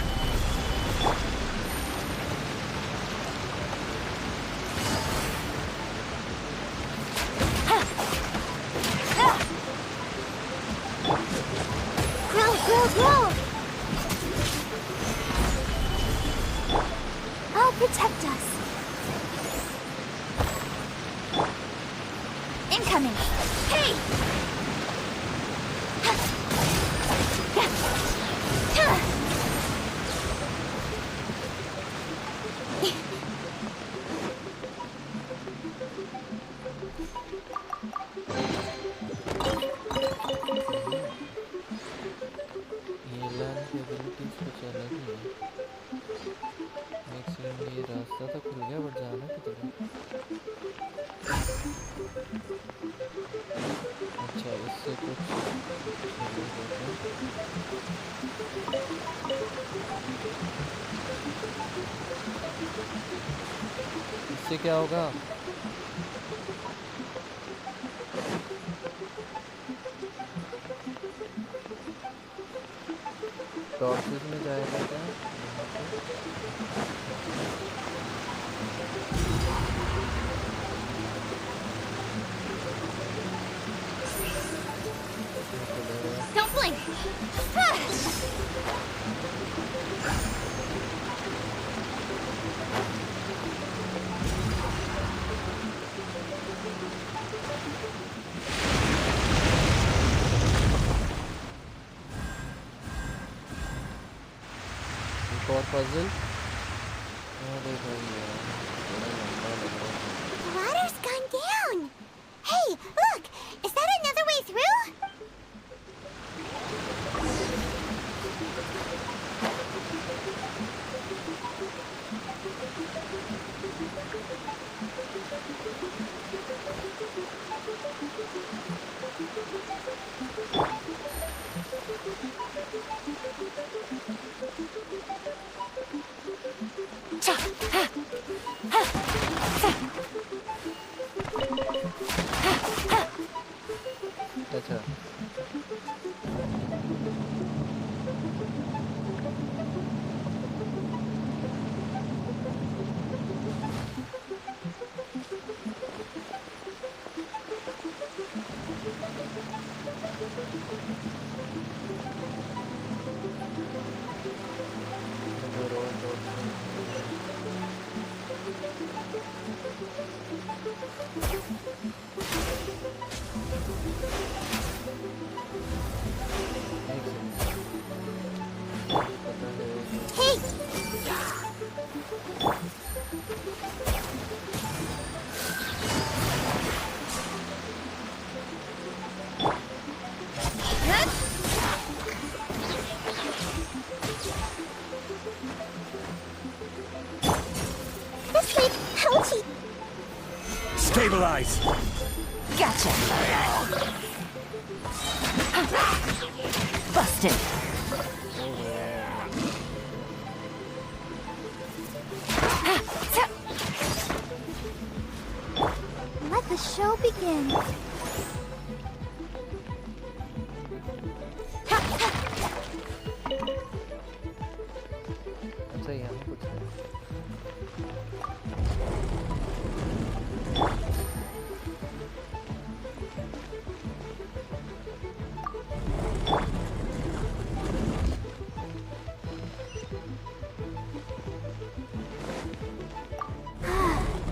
Grow! I'll protect us. Incoming! Hey! ये रास्ता तो खुल गया but जाना किधर है अच्छा इससे कुछ इससे क्या होगा टॉर्चेस में जाएगा क्या Don't blink! एक और पजल अरे भाई यार बड़ा लंबा लग रहा है The water's gone down! Hey, look! Is that another way through? अच्छा Stabilize! Gotcha. Busted. Let the show begin. अच्छा यहाँ कुछ है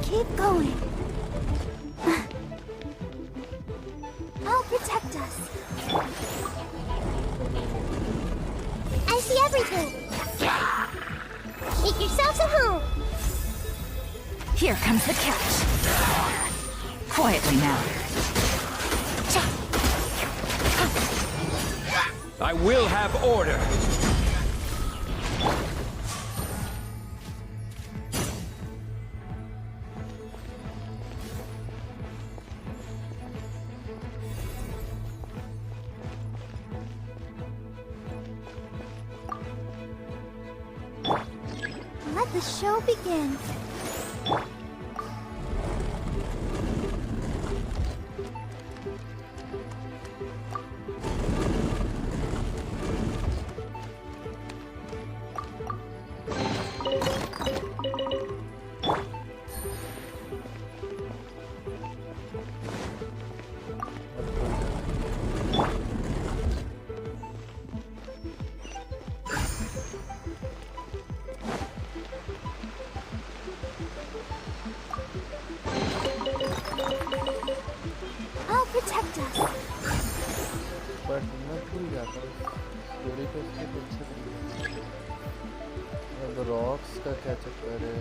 Keep going. I'll protect us. I see everything. Make yourselves at home. Here comes the catch. Quietly now. I will have order. Let the show begin. भूल जाता हूँ story पे उसके पीछे। अब रॉक्स का क्या चक्कर है?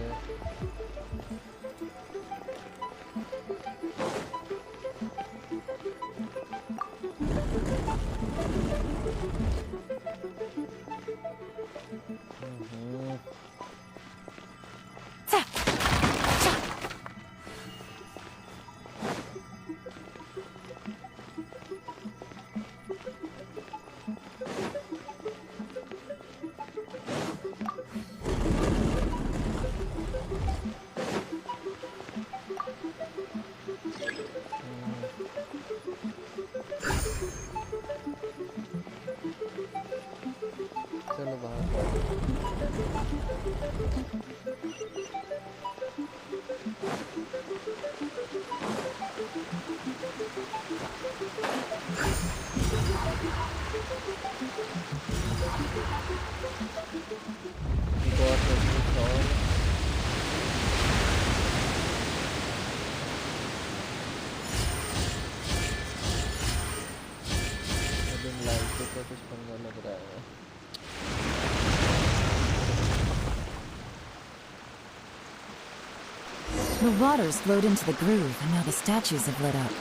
The water's flowed into the groove, and now the statues have lit up.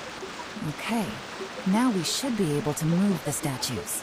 Okay, now we should be able to move the statues.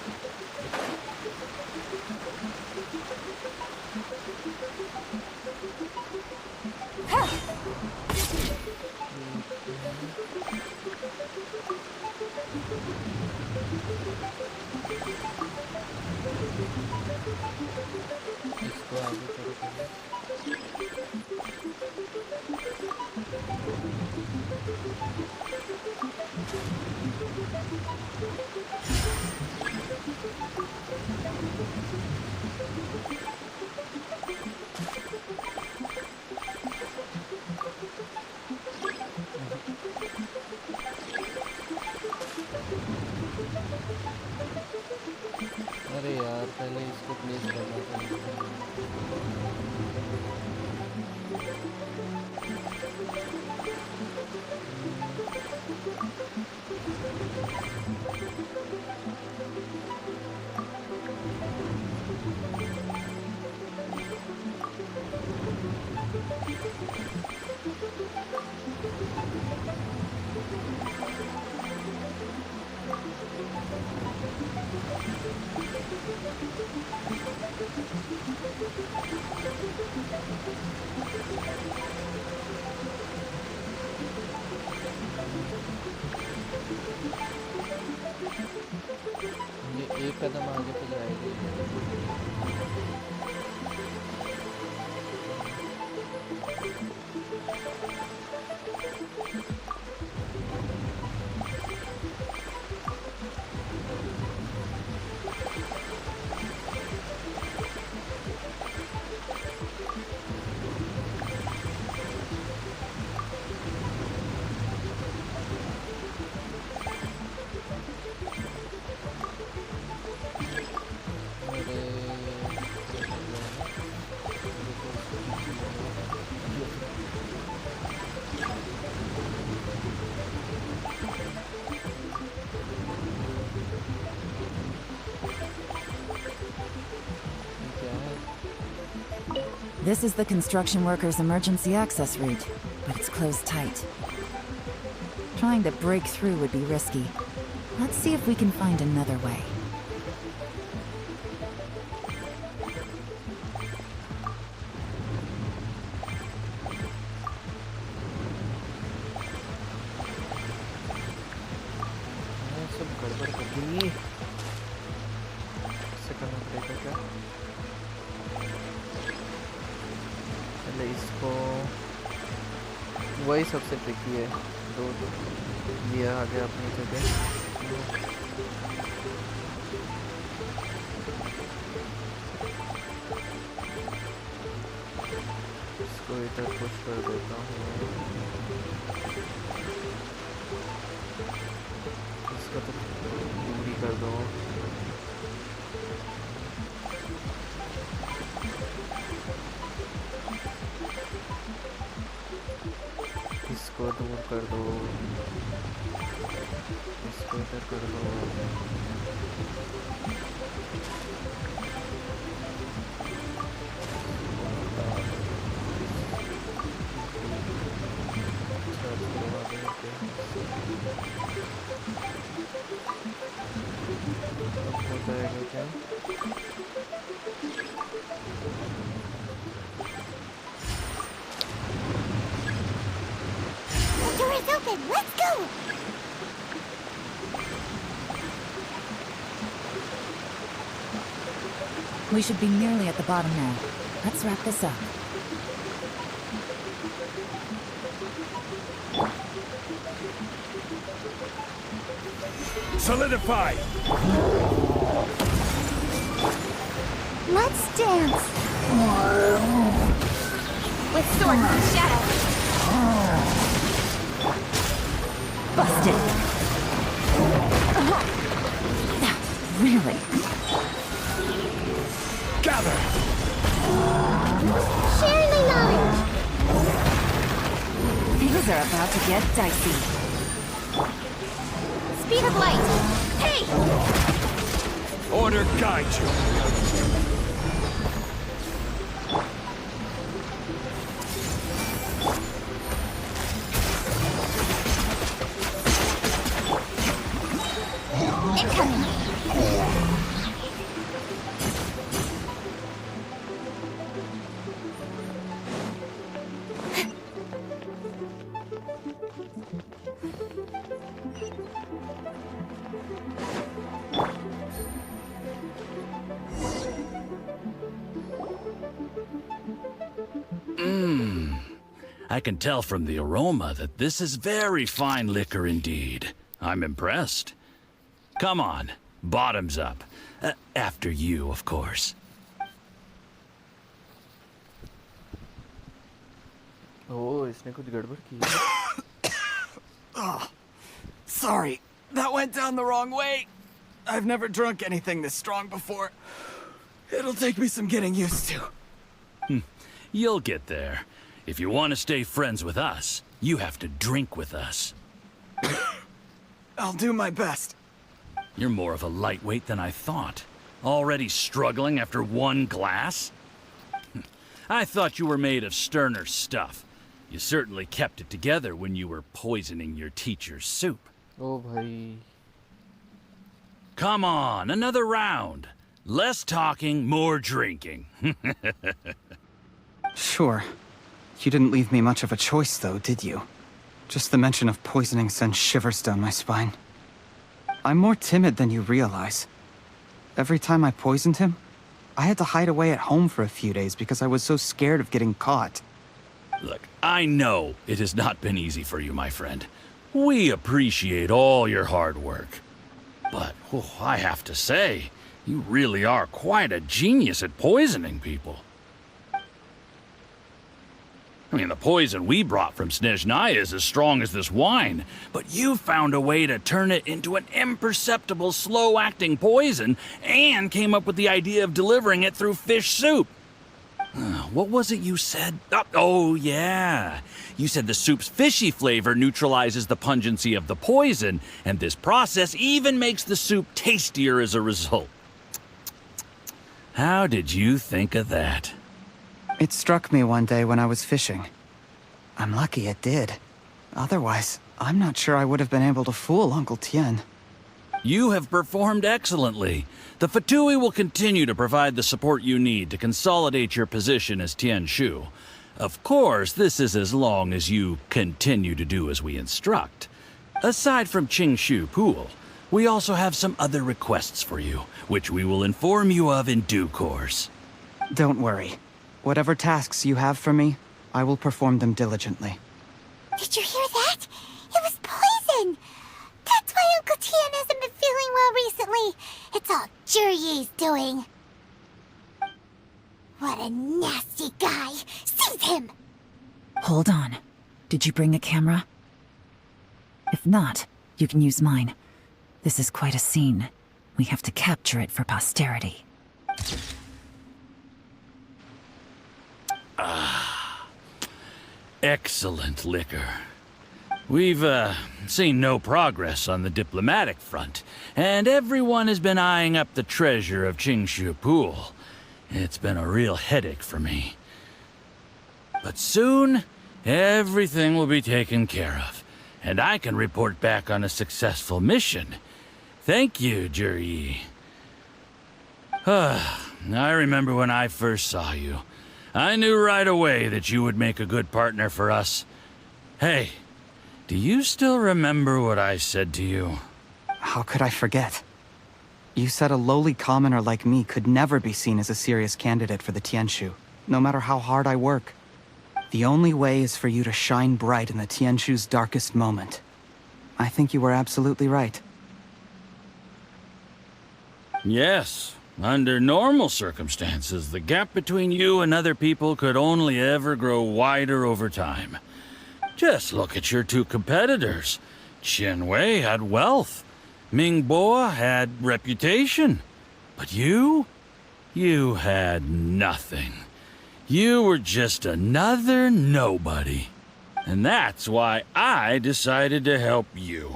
अरे यार पहले इसको प्लेस करना था। एक कदम आगे तो जाएगी। This is the construction workers' emergency access route, but it's closed tight. Trying to break through would be risky. Let's see if we can find another way. वही सबसे ट्रिकी है। दो ये आ गया अपनी जगह। इसको इधर पुश कर देता हूँ। इसका तो दूरी कर दो। इसको दूर कर दो। इसको इधर कर दो। The door is open. Let's go. We should be nearly at the bottom now. Let's wrap this up. Solidify! Let's dance. With sword and shadow. Busted. Really? Gather! Share my knowledge. Things are about to get dicey. Speed of light. Hey! Order guide you. Incoming. I can tell from the aroma that this is very fine liquor indeed. I'm impressed. Come on, bottoms up. After you, of course. Oh, इसने कुछ गड़बड़ की. Oh, sorry, that went down the wrong way. I've never drunk anything this strong before. It'll take me some getting used to. You'll get there. If you want to stay friends with us, you have to drink with us. I'll do my best. You're more of a lightweight than I thought. Already struggling after one glass? I thought you were made of sterner stuff. You certainly kept it together when you were poisoning your teacher's soup. Oh, bhai. Come on, another round. Less talking, more drinking. Sure. You didn't leave me much of a choice, though, did you? Just the mention of poisoning sends shivers down my spine. I'm more timid than you realize. Every time I poisoned him, I had to hide away at home for a few days because I was so scared of getting caught. Look, I know it has not been easy for you, my friend. We appreciate all your hard work. But, I have to say, you really are quite a genius at poisoning people. I mean, the poison we brought from Snezhnaya is as strong as this wine, but you found a way to turn it into an imperceptible, slow-acting poison and came up with the idea of delivering it through fish soup. What was it you said? Oh, yeah. You said the soup's fishy flavor neutralizes the pungency of the poison, and this process even makes the soup tastier as a result. How did you think of that? It struck me one day when I was fishing. I'm lucky it did. Otherwise, I'm not sure I would have been able to fool Uncle Tien. You have performed excellently. The Fatui will continue to provide the support you need to consolidate your position as Tien Shu. Of course, this is as long as you continue to do as we instruct. Aside from Qing Shu Pool, we also have some other requests for you, which we will inform you of in due course. Don't worry. Whatever tasks you have for me, I will perform them diligently. Did you hear that? It was poison! That's why Uncle Tien hasn't been feeling well recently. It's all Jurye's doing. What a nasty guy! Seize him! Hold on. Did you bring a camera? If not, you can use mine. This is quite a scene. We have to capture it for posterity. Excellent liquor. We've, seen no progress on the diplomatic front, and everyone has been eyeing up the treasure of Qingshu Pool. It's been a real headache for me. But soon, everything will be taken care of, and I can report back on a successful mission. Thank you, Juri. I remember when I first saw you. I knew right away that you would make a good partner for us. Hey, do you still remember what I said to you? How could I forget? You said a lowly commoner like me could never be seen as a serious candidate for the Tianshu, no matter how hard I work. The only way is for you to shine bright in the Tianshu's darkest moment. I think you were absolutely right. Yes. Under normal circumstances, the gap between you and other people could only ever grow wider over time. Just look at your two competitors. Qianwei had wealth. Mingbo had reputation. But you had nothing. You were just another nobody. And that's why I decided to help you.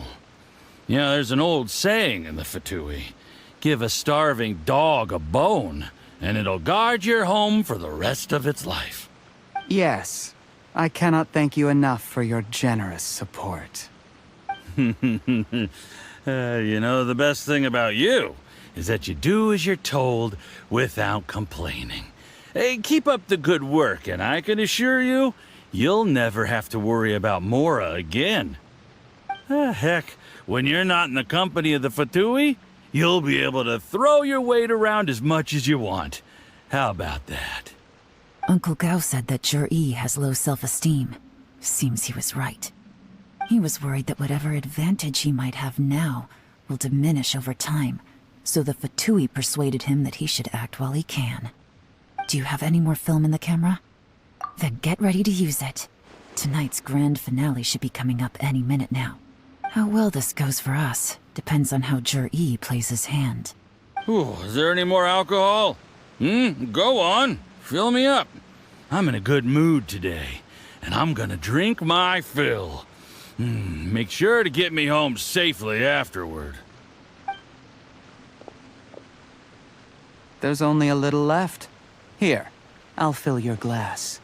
You know, there's an old saying in the Fatui. Give a starving dog a bone, and it'll guard your home for the rest of its life. Yes. I cannot thank you enough for your generous support. You know, the best thing about you is that you do as you're told without complaining. Hey, keep up the good work, and I can assure you, you'll never have to worry about Mora again. Heck, when you're not in the company of the Fatui, you'll be able to throw your weight around as much as you want. How about that? Uncle Gao said that Jur-E has low self-esteem. Seems he was right. He was worried that whatever advantage he might have now will diminish over time, so the Fatui persuaded him that he should act while he can. Do you have any more film in the camera? Then get ready to use it. Tonight's grand finale should be coming up any minute now. How well this goes for us depends on how Jur-E plays his hand. Ooh, is there any more alcohol? Go on. Fill me up. I'm in a good mood today, and I'm gonna drink my fill. Make sure to get me home safely afterward. There's only a little left. Here, I'll fill your glass.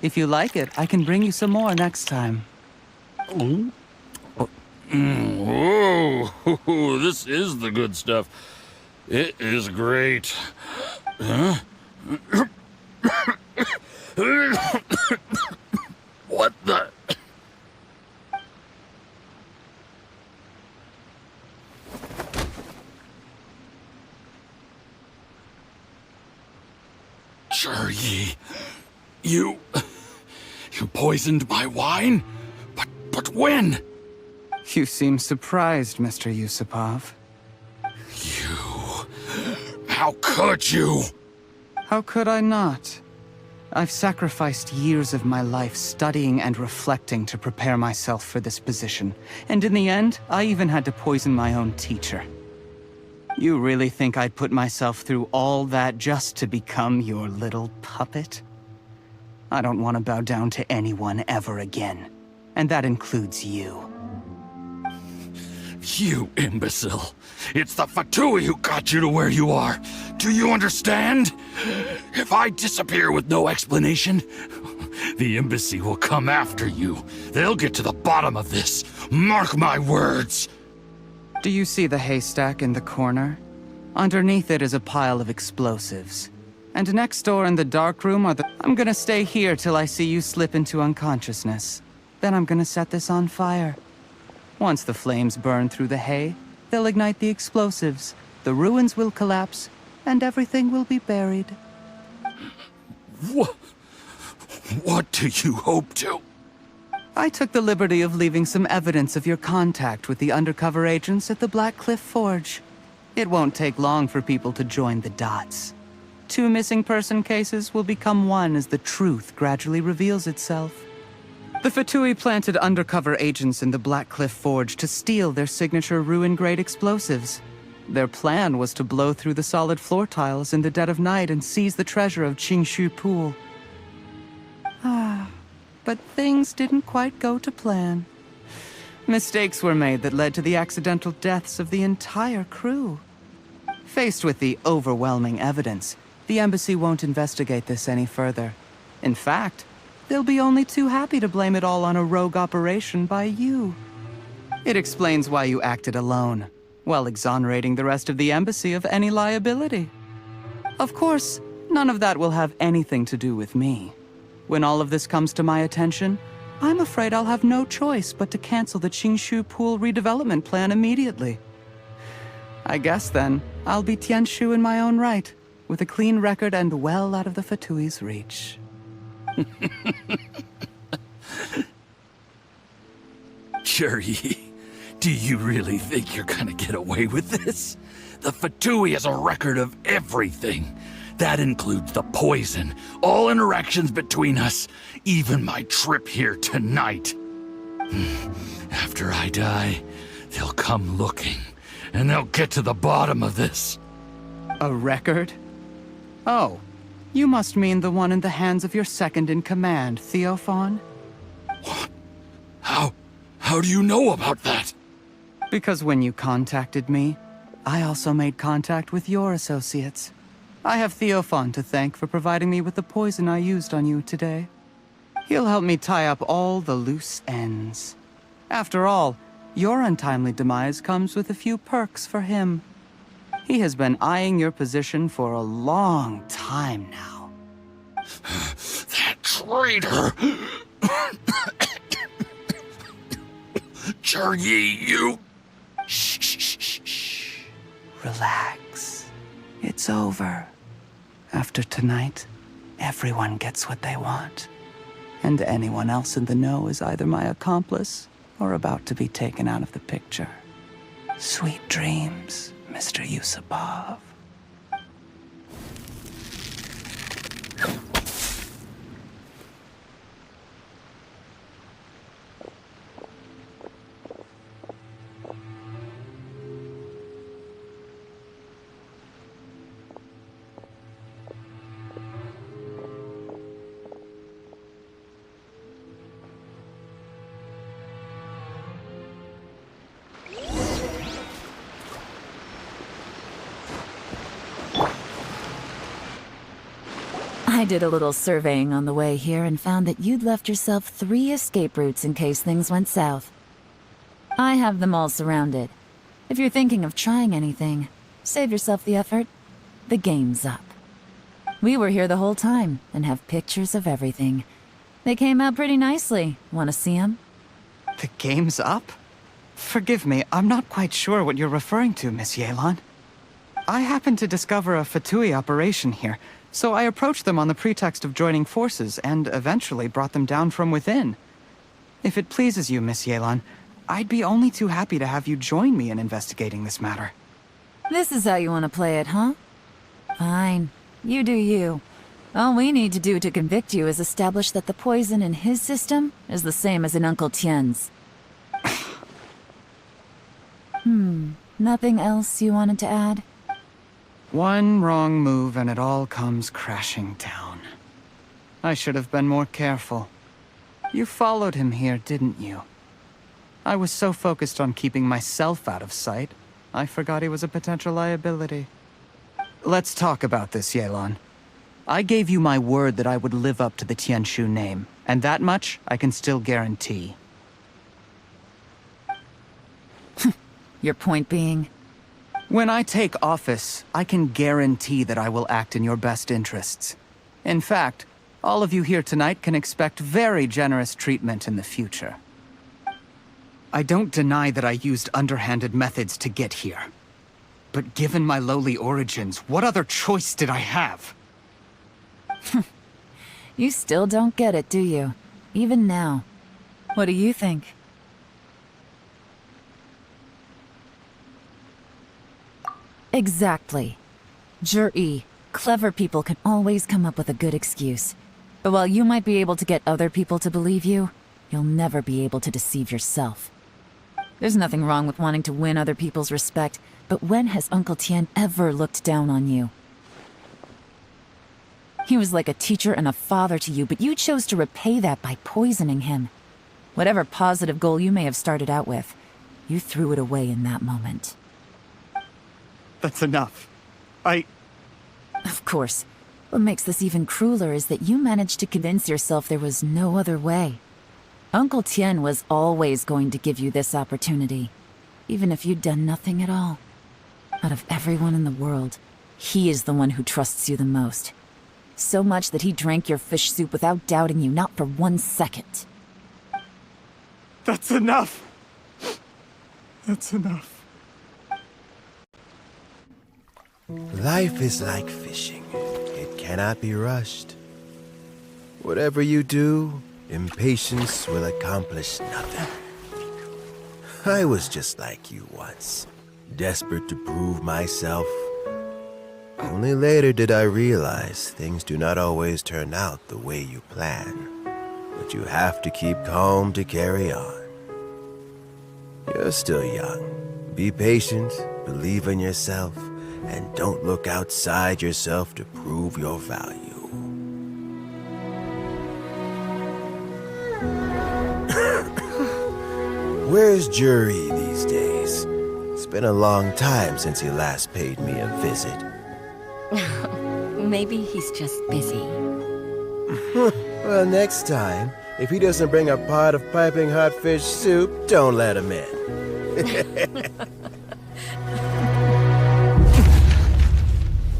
If you like it, I can bring you some more next time. Whoa, this is the good stuff. It is great. Huh? What the? Jur-E, you poisoned my wine? But when? You seem surprised, Mr. Yusupov. How could you? How could I not? I've sacrificed years of my life studying and reflecting to prepare myself for this position. And in the end, I even had to poison my own teacher. You really think I'd put myself through all that just to become your little puppet? I don't want to bow down to anyone ever again. And that includes you. You imbecile. It's the Fatui who got you to where you are. Do you understand? If I disappear with no explanation, the embassy will come after you. They'll get to the bottom of this. Mark my words. Do you see the haystack in the corner? Underneath it is a pile of explosives. And next door in the dark room are the... I'm gonna stay here till I see you slip into unconsciousness. Then I'm gonna set this on fire. Once the flames burn through the hay, they'll ignite the explosives. The ruins will collapse, and everything will be buried. What do you hope to? I took the liberty of leaving some evidence of your contact with the undercover agents at the Black Cliff Forge. It won't take long for people to join the dots. 2 missing person cases will become one as the truth gradually reveals itself. The Fatui planted undercover agents in the Black Cliff Forge to steal their signature ruin-grade explosives. Their plan was to blow through the solid floor tiles in the dead of night and seize the treasure of Qingshu Pool. But things didn't quite go to plan. Mistakes were made that led to the accidental deaths of the entire crew. Faced with the overwhelming evidence, the embassy won't investigate this any further. In fact, they'll be only too happy to blame it all on a rogue operation by you. It explains why you acted alone, while exonerating the rest of the embassy of any liability. Of course, none of that will have anything to do with me. When all of this comes to my attention, I'm afraid I'll have no choice but to cancel the Qingshu Pool redevelopment plan immediately. I guess then, I'll be Tianshu in my own right, with a clean record and well out of the Fatui's reach. Cherry, do you really think you're gonna get away with this? The Fatui has a record of everything. That includes the poison, all interactions between us, even my trip here tonight. After I die, they'll come looking, and they'll get to the bottom of this. A record? Oh, you must mean the one in the hands of your second-in-command, Theophan? What? How do you know about that? Because when you contacted me, I also made contact with your associates. I have Theophan to thank for providing me with the poison I used on you today. He'll help me tie up all the loose ends. After all, your untimely demise comes with a few perks for him. He has been eyeing your position for a long time now. That traitor! Cherry, you... Shh. Relax. It's over. After tonight, everyone gets what they want. And anyone else in the know is either my accomplice or about to be taken out of the picture. Sweet dreams, Mr. Yusupov. I did a little surveying on the way here and found that you'd left yourself 3 escape routes in case things went south. I have them all surrounded. If you're thinking of trying anything, save yourself the effort. The game's up. We were here the whole time and have pictures of everything. They came out pretty nicely. Want to see them? The game's up? Forgive me, I'm not quite sure what you're referring to, Miss Yelan. I happened to discover a Fatui operation here, so I approached them on the pretext of joining forces and eventually brought them down from within. If it pleases you, Miss Yelan, I'd be only too happy to have you join me in investigating this matter. This is how you want to play it, huh? Fine. You do you. All we need to do to convict you is establish that the poison in his system is the same as in Uncle Tien's. Nothing else you wanted to add? One wrong move and it all comes crashing down. I should have been more careful. You followed him here, didn't you? I was so focused on keeping myself out of sight, I forgot he was a potential liability. Let's talk about this, Yelan. I gave you my word that I would live up to the Tianshu name, and that much I can still guarantee. Your point being? When I take office, I can guarantee that I will act in your best interests. In fact, all of you here tonight can expect very generous treatment in the future. I don't deny that I used underhanded methods to get here. But given my lowly origins, what other choice did I have? You still don't get it, do you? Even now. What do you think? Exactly. Jur-E, clever people can always come up with a good excuse. But while you might be able to get other people to believe you, you'll never be able to deceive yourself. There's nothing wrong with wanting to win other people's respect, but when has Uncle Tien ever looked down on you? He was like a teacher and a father to you, but you chose to repay that by poisoning him. Whatever positive goal you may have started out with, you threw it away in that moment. That's enough. Of course. What makes this even crueler is that you managed to convince yourself there was no other way. Uncle Tien was always going to give you this opportunity, even if you'd done nothing at all. Out of everyone in the world, he is the one who trusts you the most. So much that he drank your fish soup without doubting you, not for 1 second. That's enough! That's enough. Life is like fishing. It cannot be rushed. Whatever you do, impatience will accomplish nothing. I was just like you once, desperate to prove myself. Only later did I realize things do not always turn out the way you plan. But you have to keep calm to carry on. You're still young. Be patient, believe in yourself, and don't look outside yourself to prove your value. Where's Jury these days? It's been a long time since he last paid me a visit. Maybe he's just busy. Well, next time, if he doesn't bring a pot of piping hot fish soup, don't let him in.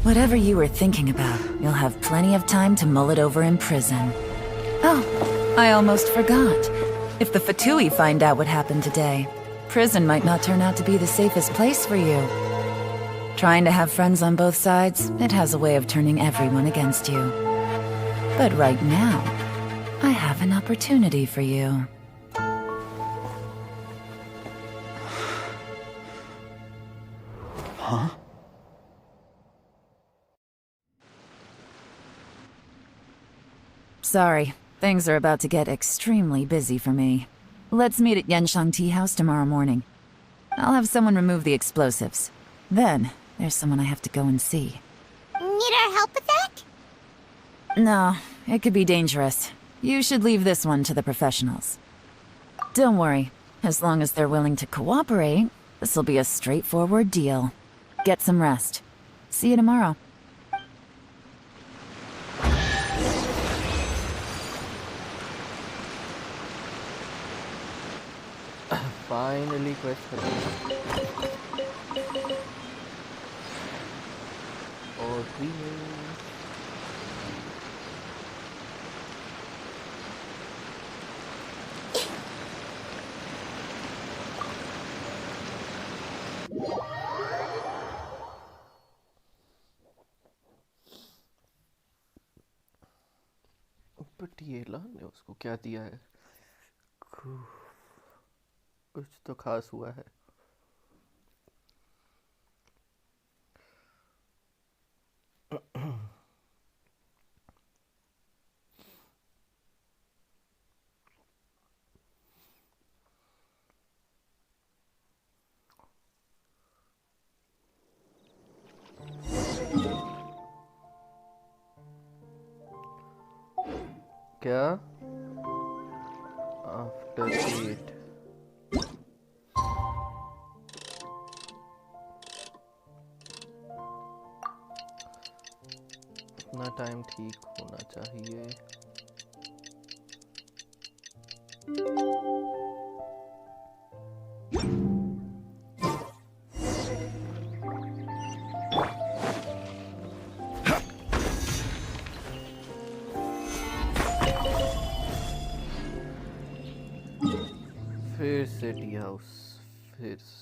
Whatever you were thinking about, you'll have plenty of time to mull it over in prison. Oh, I almost forgot. If the Fatui find out what happened today, prison might not turn out to be the safest place for you. Trying to have friends on both sides, it has a way of turning everyone against you. But right now, I have an opportunity for you. Huh? Sorry, things are about to get extremely busy for me. Let's meet at Yenshang Tea House tomorrow morning. I'll have someone remove the explosives. Then, there's someone I have to go and see. Need our help with that? No, it could be dangerous. You should leave this one to the professionals. Don't worry, as long as they're willing to cooperate, this'll be a straightforward deal. Get some rest. See you tomorrow. Finally quest और पटियाला ने उसको क्या दिया है कुछ तो खास हुआ है क्या आफ्टर 8 इतना टाइम ठीक होना चाहिए फिर से टी हाउस फिर से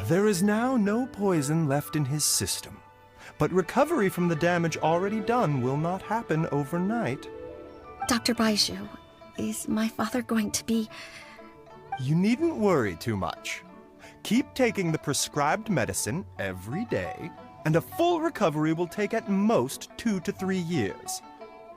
There is now no poison left in his system, but recovery from the damage already done will not happen overnight. Dr. Baiju, is my father going to be... You needn't worry too much. Keep taking the prescribed medicine every day, and a full recovery will take at most 2 to 3 years.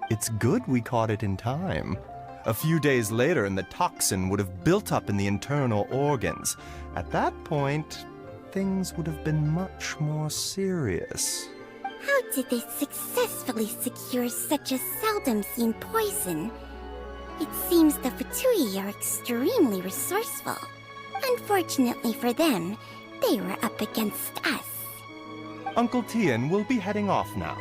It's good we caught it in time. A few days later, and the toxin would have built up in the internal organs. At that point, things would have been much more serious. How did they successfully secure such a seldom-seen poison? It seems the Fatui are extremely resourceful. Unfortunately for them, they were up against us. Uncle Tien will be heading off now.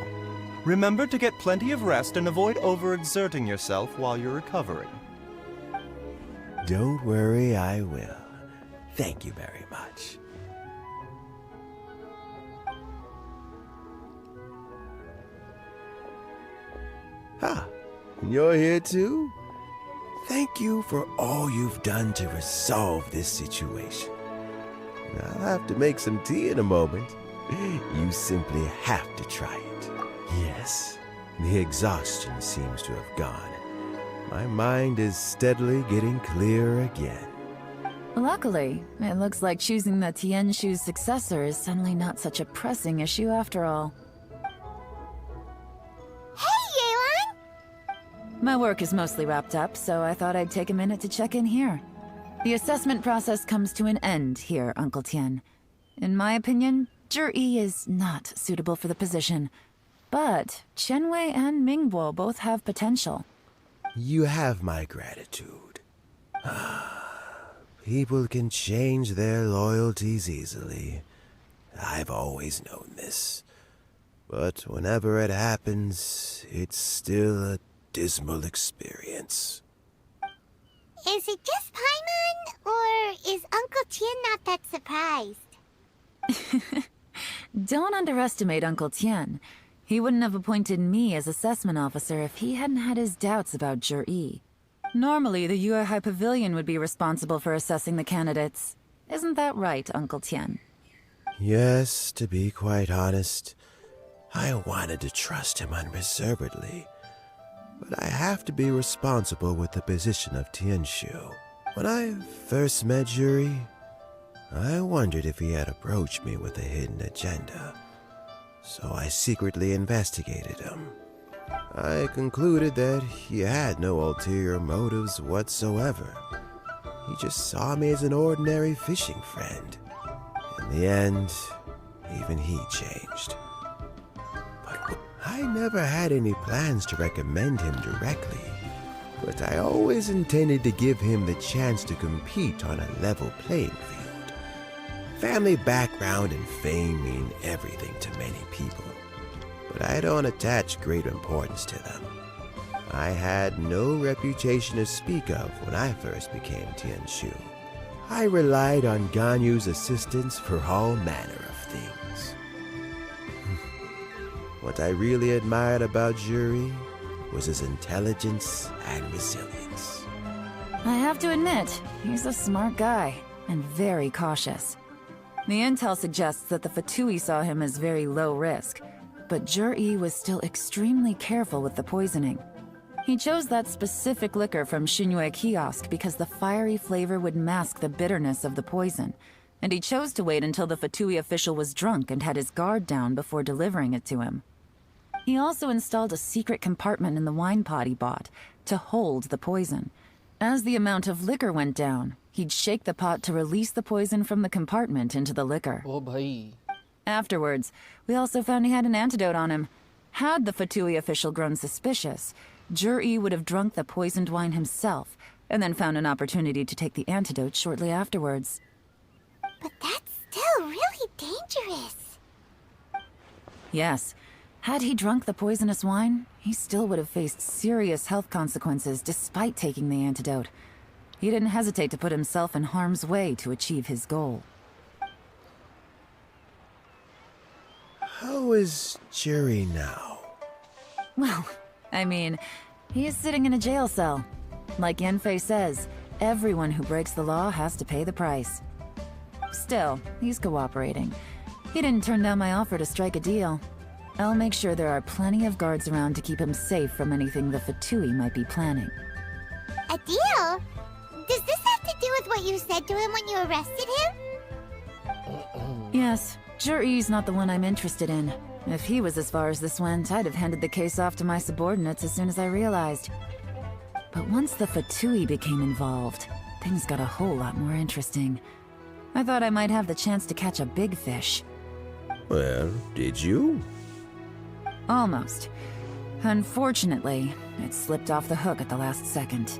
Remember to get plenty of rest and avoid overexerting yourself while you're recovering. Don't worry, I will. Thank you very much. Ah, you're here too? Thank you for all you've done to resolve this situation. I'll have to make some tea in a moment. You simply have to try it. Yes, the exhaustion seems to have gone. My mind is steadily getting clearer again. Luckily, it looks like choosing the Tianshu's successor is suddenly not such a pressing issue after all. My work is mostly wrapped up, so I thought I'd take a minute to check in here. The assessment process comes to an end here, Uncle Tien. In my opinion, Zhi is not suitable for the position. But Qianwei and Mingbo both have potential. You have my gratitude. People can change their loyalties easily. I've always known this. But whenever it happens, it's still a dismal experience. Is it just Paimon, or is Uncle Tien not that surprised? Don't underestimate Uncle Tien. He wouldn't have appointed me as assessment officer if he hadn't had his doubts about Zhi. Normally, the Yuehai Pavilion would be responsible for assessing the candidates. Isn't that right, Uncle Tien? Yes, to be quite honest, I wanted to trust him unreservedly. But I have to be responsible with the position of Tianshu. When I first met Zhi, I wondered if he had approached me with a hidden agenda. So I secretly investigated him. I concluded that he had no ulterior motives whatsoever. He just saw me as an ordinary fishing friend. In the end, even he changed. But I never had any plans to recommend him directly. But I always intended to give him the chance to compete on a level playing field. Family background and fame mean everything to many people, but I don't attach great importance to them. I had no reputation to speak of when I first became Tianshu. I relied on Ganyu's assistance for all manner of things. What I really admired about Zhi was his intelligence and resilience. I have to admit, he's a smart guy, and very cautious. The intel suggests that the Fatui saw him as very low risk, but Zhi was still extremely careful with the poisoning. He chose that specific liquor from Xinyue Kiosk because the fiery flavor would mask the bitterness of the poison, and he chose to wait until the Fatui official was drunk and had his guard down before delivering it to him. He also installed a secret compartment in the wine pot he bought to hold the poison. As the amount of liquor went down, he'd shake the pot to release the poison from the compartment into the liquor. Oh, bhai. Afterwards, we also found he had an antidote on him. Had the Fatui official grown suspicious, Zhi would have drunk the poisoned wine himself, and then found an opportunity to take the antidote shortly afterwards. But that's still really dangerous. Yes. Had he drunk the poisonous wine, he still would have faced serious health consequences despite taking the antidote. He didn't hesitate to put himself in harm's way to achieve his goal. How is Zhi now? Well, I mean, he is sitting in a jail cell. Like Yanfei says, everyone who breaks the law has to pay the price. Still, he's cooperating. He didn't turn down my offer to strike a deal. I'll make sure there are plenty of guards around to keep him safe from anything the Fatui might be planning. A deal? Does this have to do with what you said to him when you arrested him? Yes, Zhi's not the one I'm interested in. If he was as far as this went, I'd have handed the case off to my subordinates as soon as I realized. But once the Fatui became involved, things got a whole lot more interesting. I thought I might have the chance to catch a big fish. Well, did you? Almost. Unfortunately, it slipped off the hook at the last second.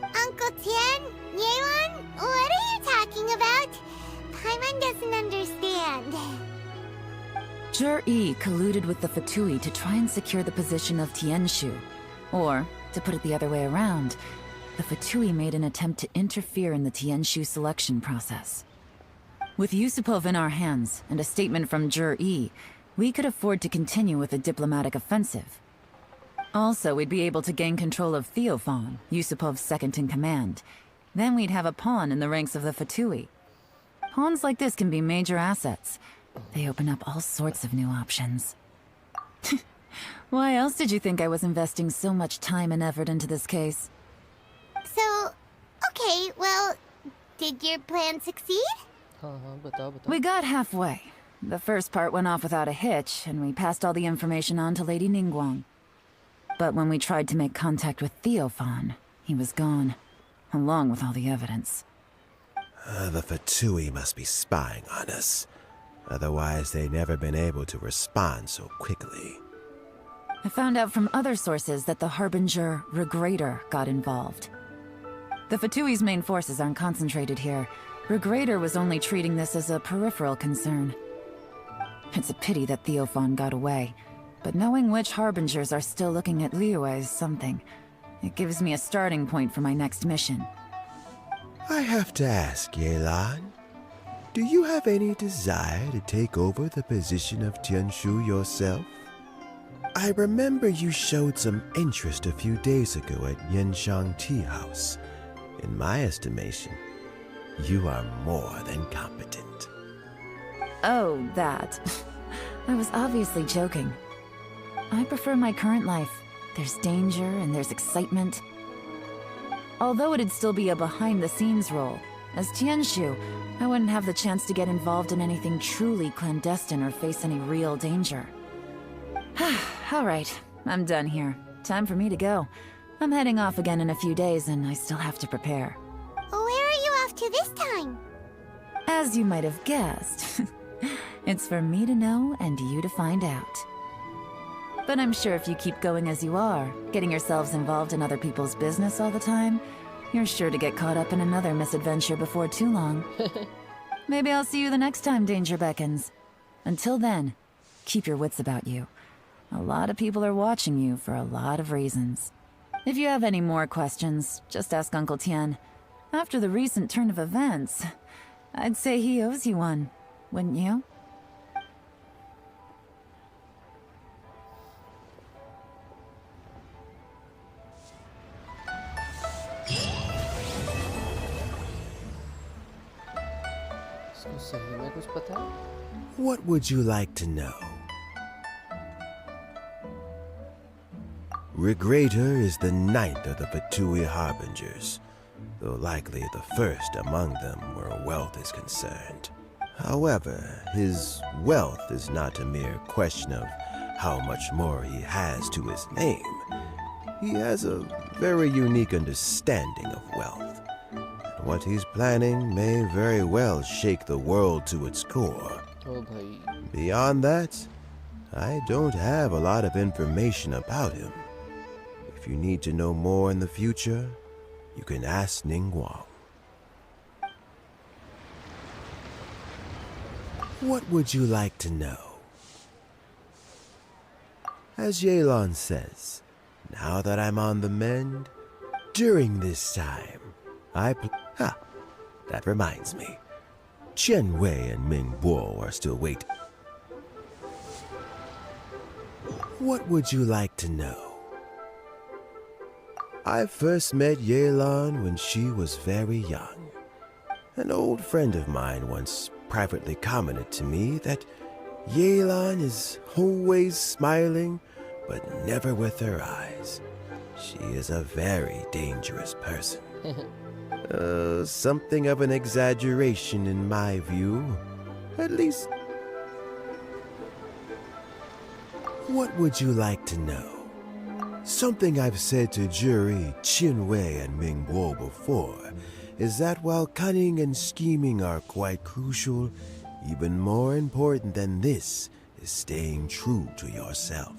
Uncle Tian, Yelan, what are you talking about? Paimon doesn't understand. Zhi colluded with the Fatui to try and secure the position of Tianshu. Or, to put it the other way around, the Fatui made an attempt to interfere in the Tianshu selection process. With Yusupov in our hands, and a statement from Zhi, we could afford to continue with a diplomatic offensive. Also, we'd be able to gain control of Theophan, Yusupov's second-in-command. Then we'd have a pawn in the ranks of the Fatui. Pawns like this can be major assets. They open up all sorts of new options. Why else did you think I was investing so much time and effort into this case? So, okay, well, did your plan succeed? We got halfway. The first part went off without a hitch, and we passed all the information on to Lady Ningguang. But when we tried to make contact with Theophan, he was gone, along with all the evidence. The Fatui must be spying on us. Otherwise, they'd never been able to respond so quickly. I found out from other sources that the Harbinger Regrator got involved. The Fatui's main forces aren't concentrated here. Regrator was only treating this as a peripheral concern. It's a pity that Theophan got away, but knowing which Harbingers are still looking at Liyue is something. It gives me a starting point for my next mission. I have to ask, Yelan, do you have any desire to take over the position of Tianshu yourself? I remember you showed some interest a few days ago at Yenshang Tea House. In my estimation, you are more than competent. Oh, that. I was obviously joking. I prefer my current life. There's danger and there's excitement. Although it'd still be a behind-the-scenes role, as Tianshu, I wouldn't have the chance to get involved in anything truly clandestine or face any real danger. Alright, I'm done here. Time for me to go. I'm heading off again in a few days and I still have to prepare. Where are you off to this time? As you might have guessed, it's for me to know and you to find out. But I'm sure if you keep going as you are, getting yourselves involved in other people's business all the time, you're sure to get caught up in another misadventure before too long. Maybe I'll see you the next time danger beckons. Until then, keep your wits about you. A lot of people are watching you for a lot of reasons. If you have any more questions, just ask Uncle Tian. After the recent turn of events, I'd say he owes you one, wouldn't you? What would you like to know? Regrator is the ninth of the Fatui Harbingers, though likely the first among them where wealth is concerned. However, his wealth is not a mere question of how much more he has to his name. He has a very unique understanding of wealth. And what he's planning may very well shake the world to its core. Beyond that, I don't have a lot of information about him. If you need to know more in the future, you can ask Ningguang. What would you like to know? As Yelan says, now that I'm on the mend, during this time, that reminds me. Chen Wei and Ming Bo are still waiting. What would you like to know? I first met Yelan when she was very young. An old friend of mine once privately commented to me that Yelan is always smiling, but never with her eyes. She is a very dangerous person. Something of an exaggeration in my view. At least. What would you like to know? Something I've said to Jury, Qinwei, and Mingguo before is that while cunning and scheming are quite crucial, even more important than this is staying true to yourself.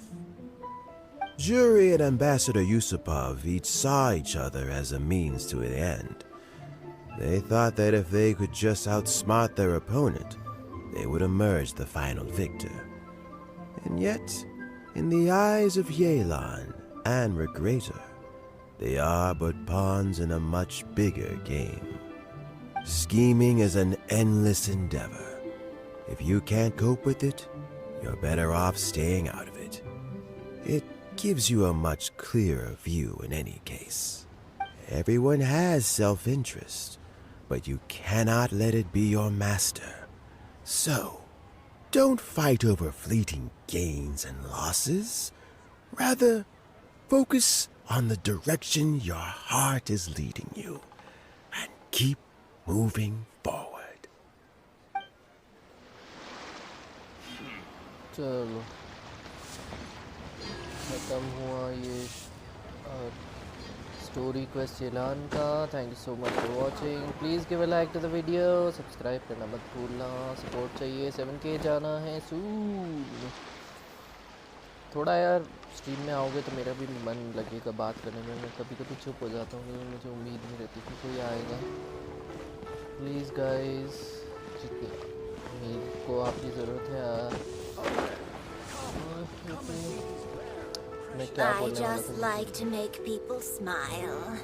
Jury and Ambassador Yusupov each saw each other as a means to an end. They thought that if they could just outsmart their opponent, they would emerge the final victor. And yet, in the eyes of Yelan and Regrator, they are but pawns in a much bigger game. Scheming is an endless endeavor. If you can't cope with it, you're better off staying out of it. It gives you a much clearer view in any case. Everyone has self-interest, but you cannot let it be your master. So, don't fight over fleeting gains and losses. Rather, focus on the direction your heart is leading you, and keep moving forward. चलो खत्म हुआ ये story quest एलान का. Thank you so much for watching. Please give a like to the video. Subscribe करना मत भूलना. Support चाहिए. 7K जाना है सून. थोड़ा यार स्ट्रीम में आओगे तो मेरा भी मन लगेगा बात करने में. मैं कभी कभी चुप हो जाता हूँ क्योंकि मुझे उम्मीद नहीं रहती कि कोई आएगा. प्लीज़ गाइस, मेरे को आपकी ज़रूरत है यार. मैं क्या I बोलने वाला just था? like to make people smile.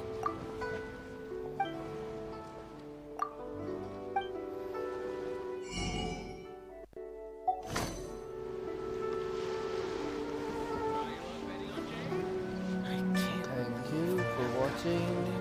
Thank you for watching.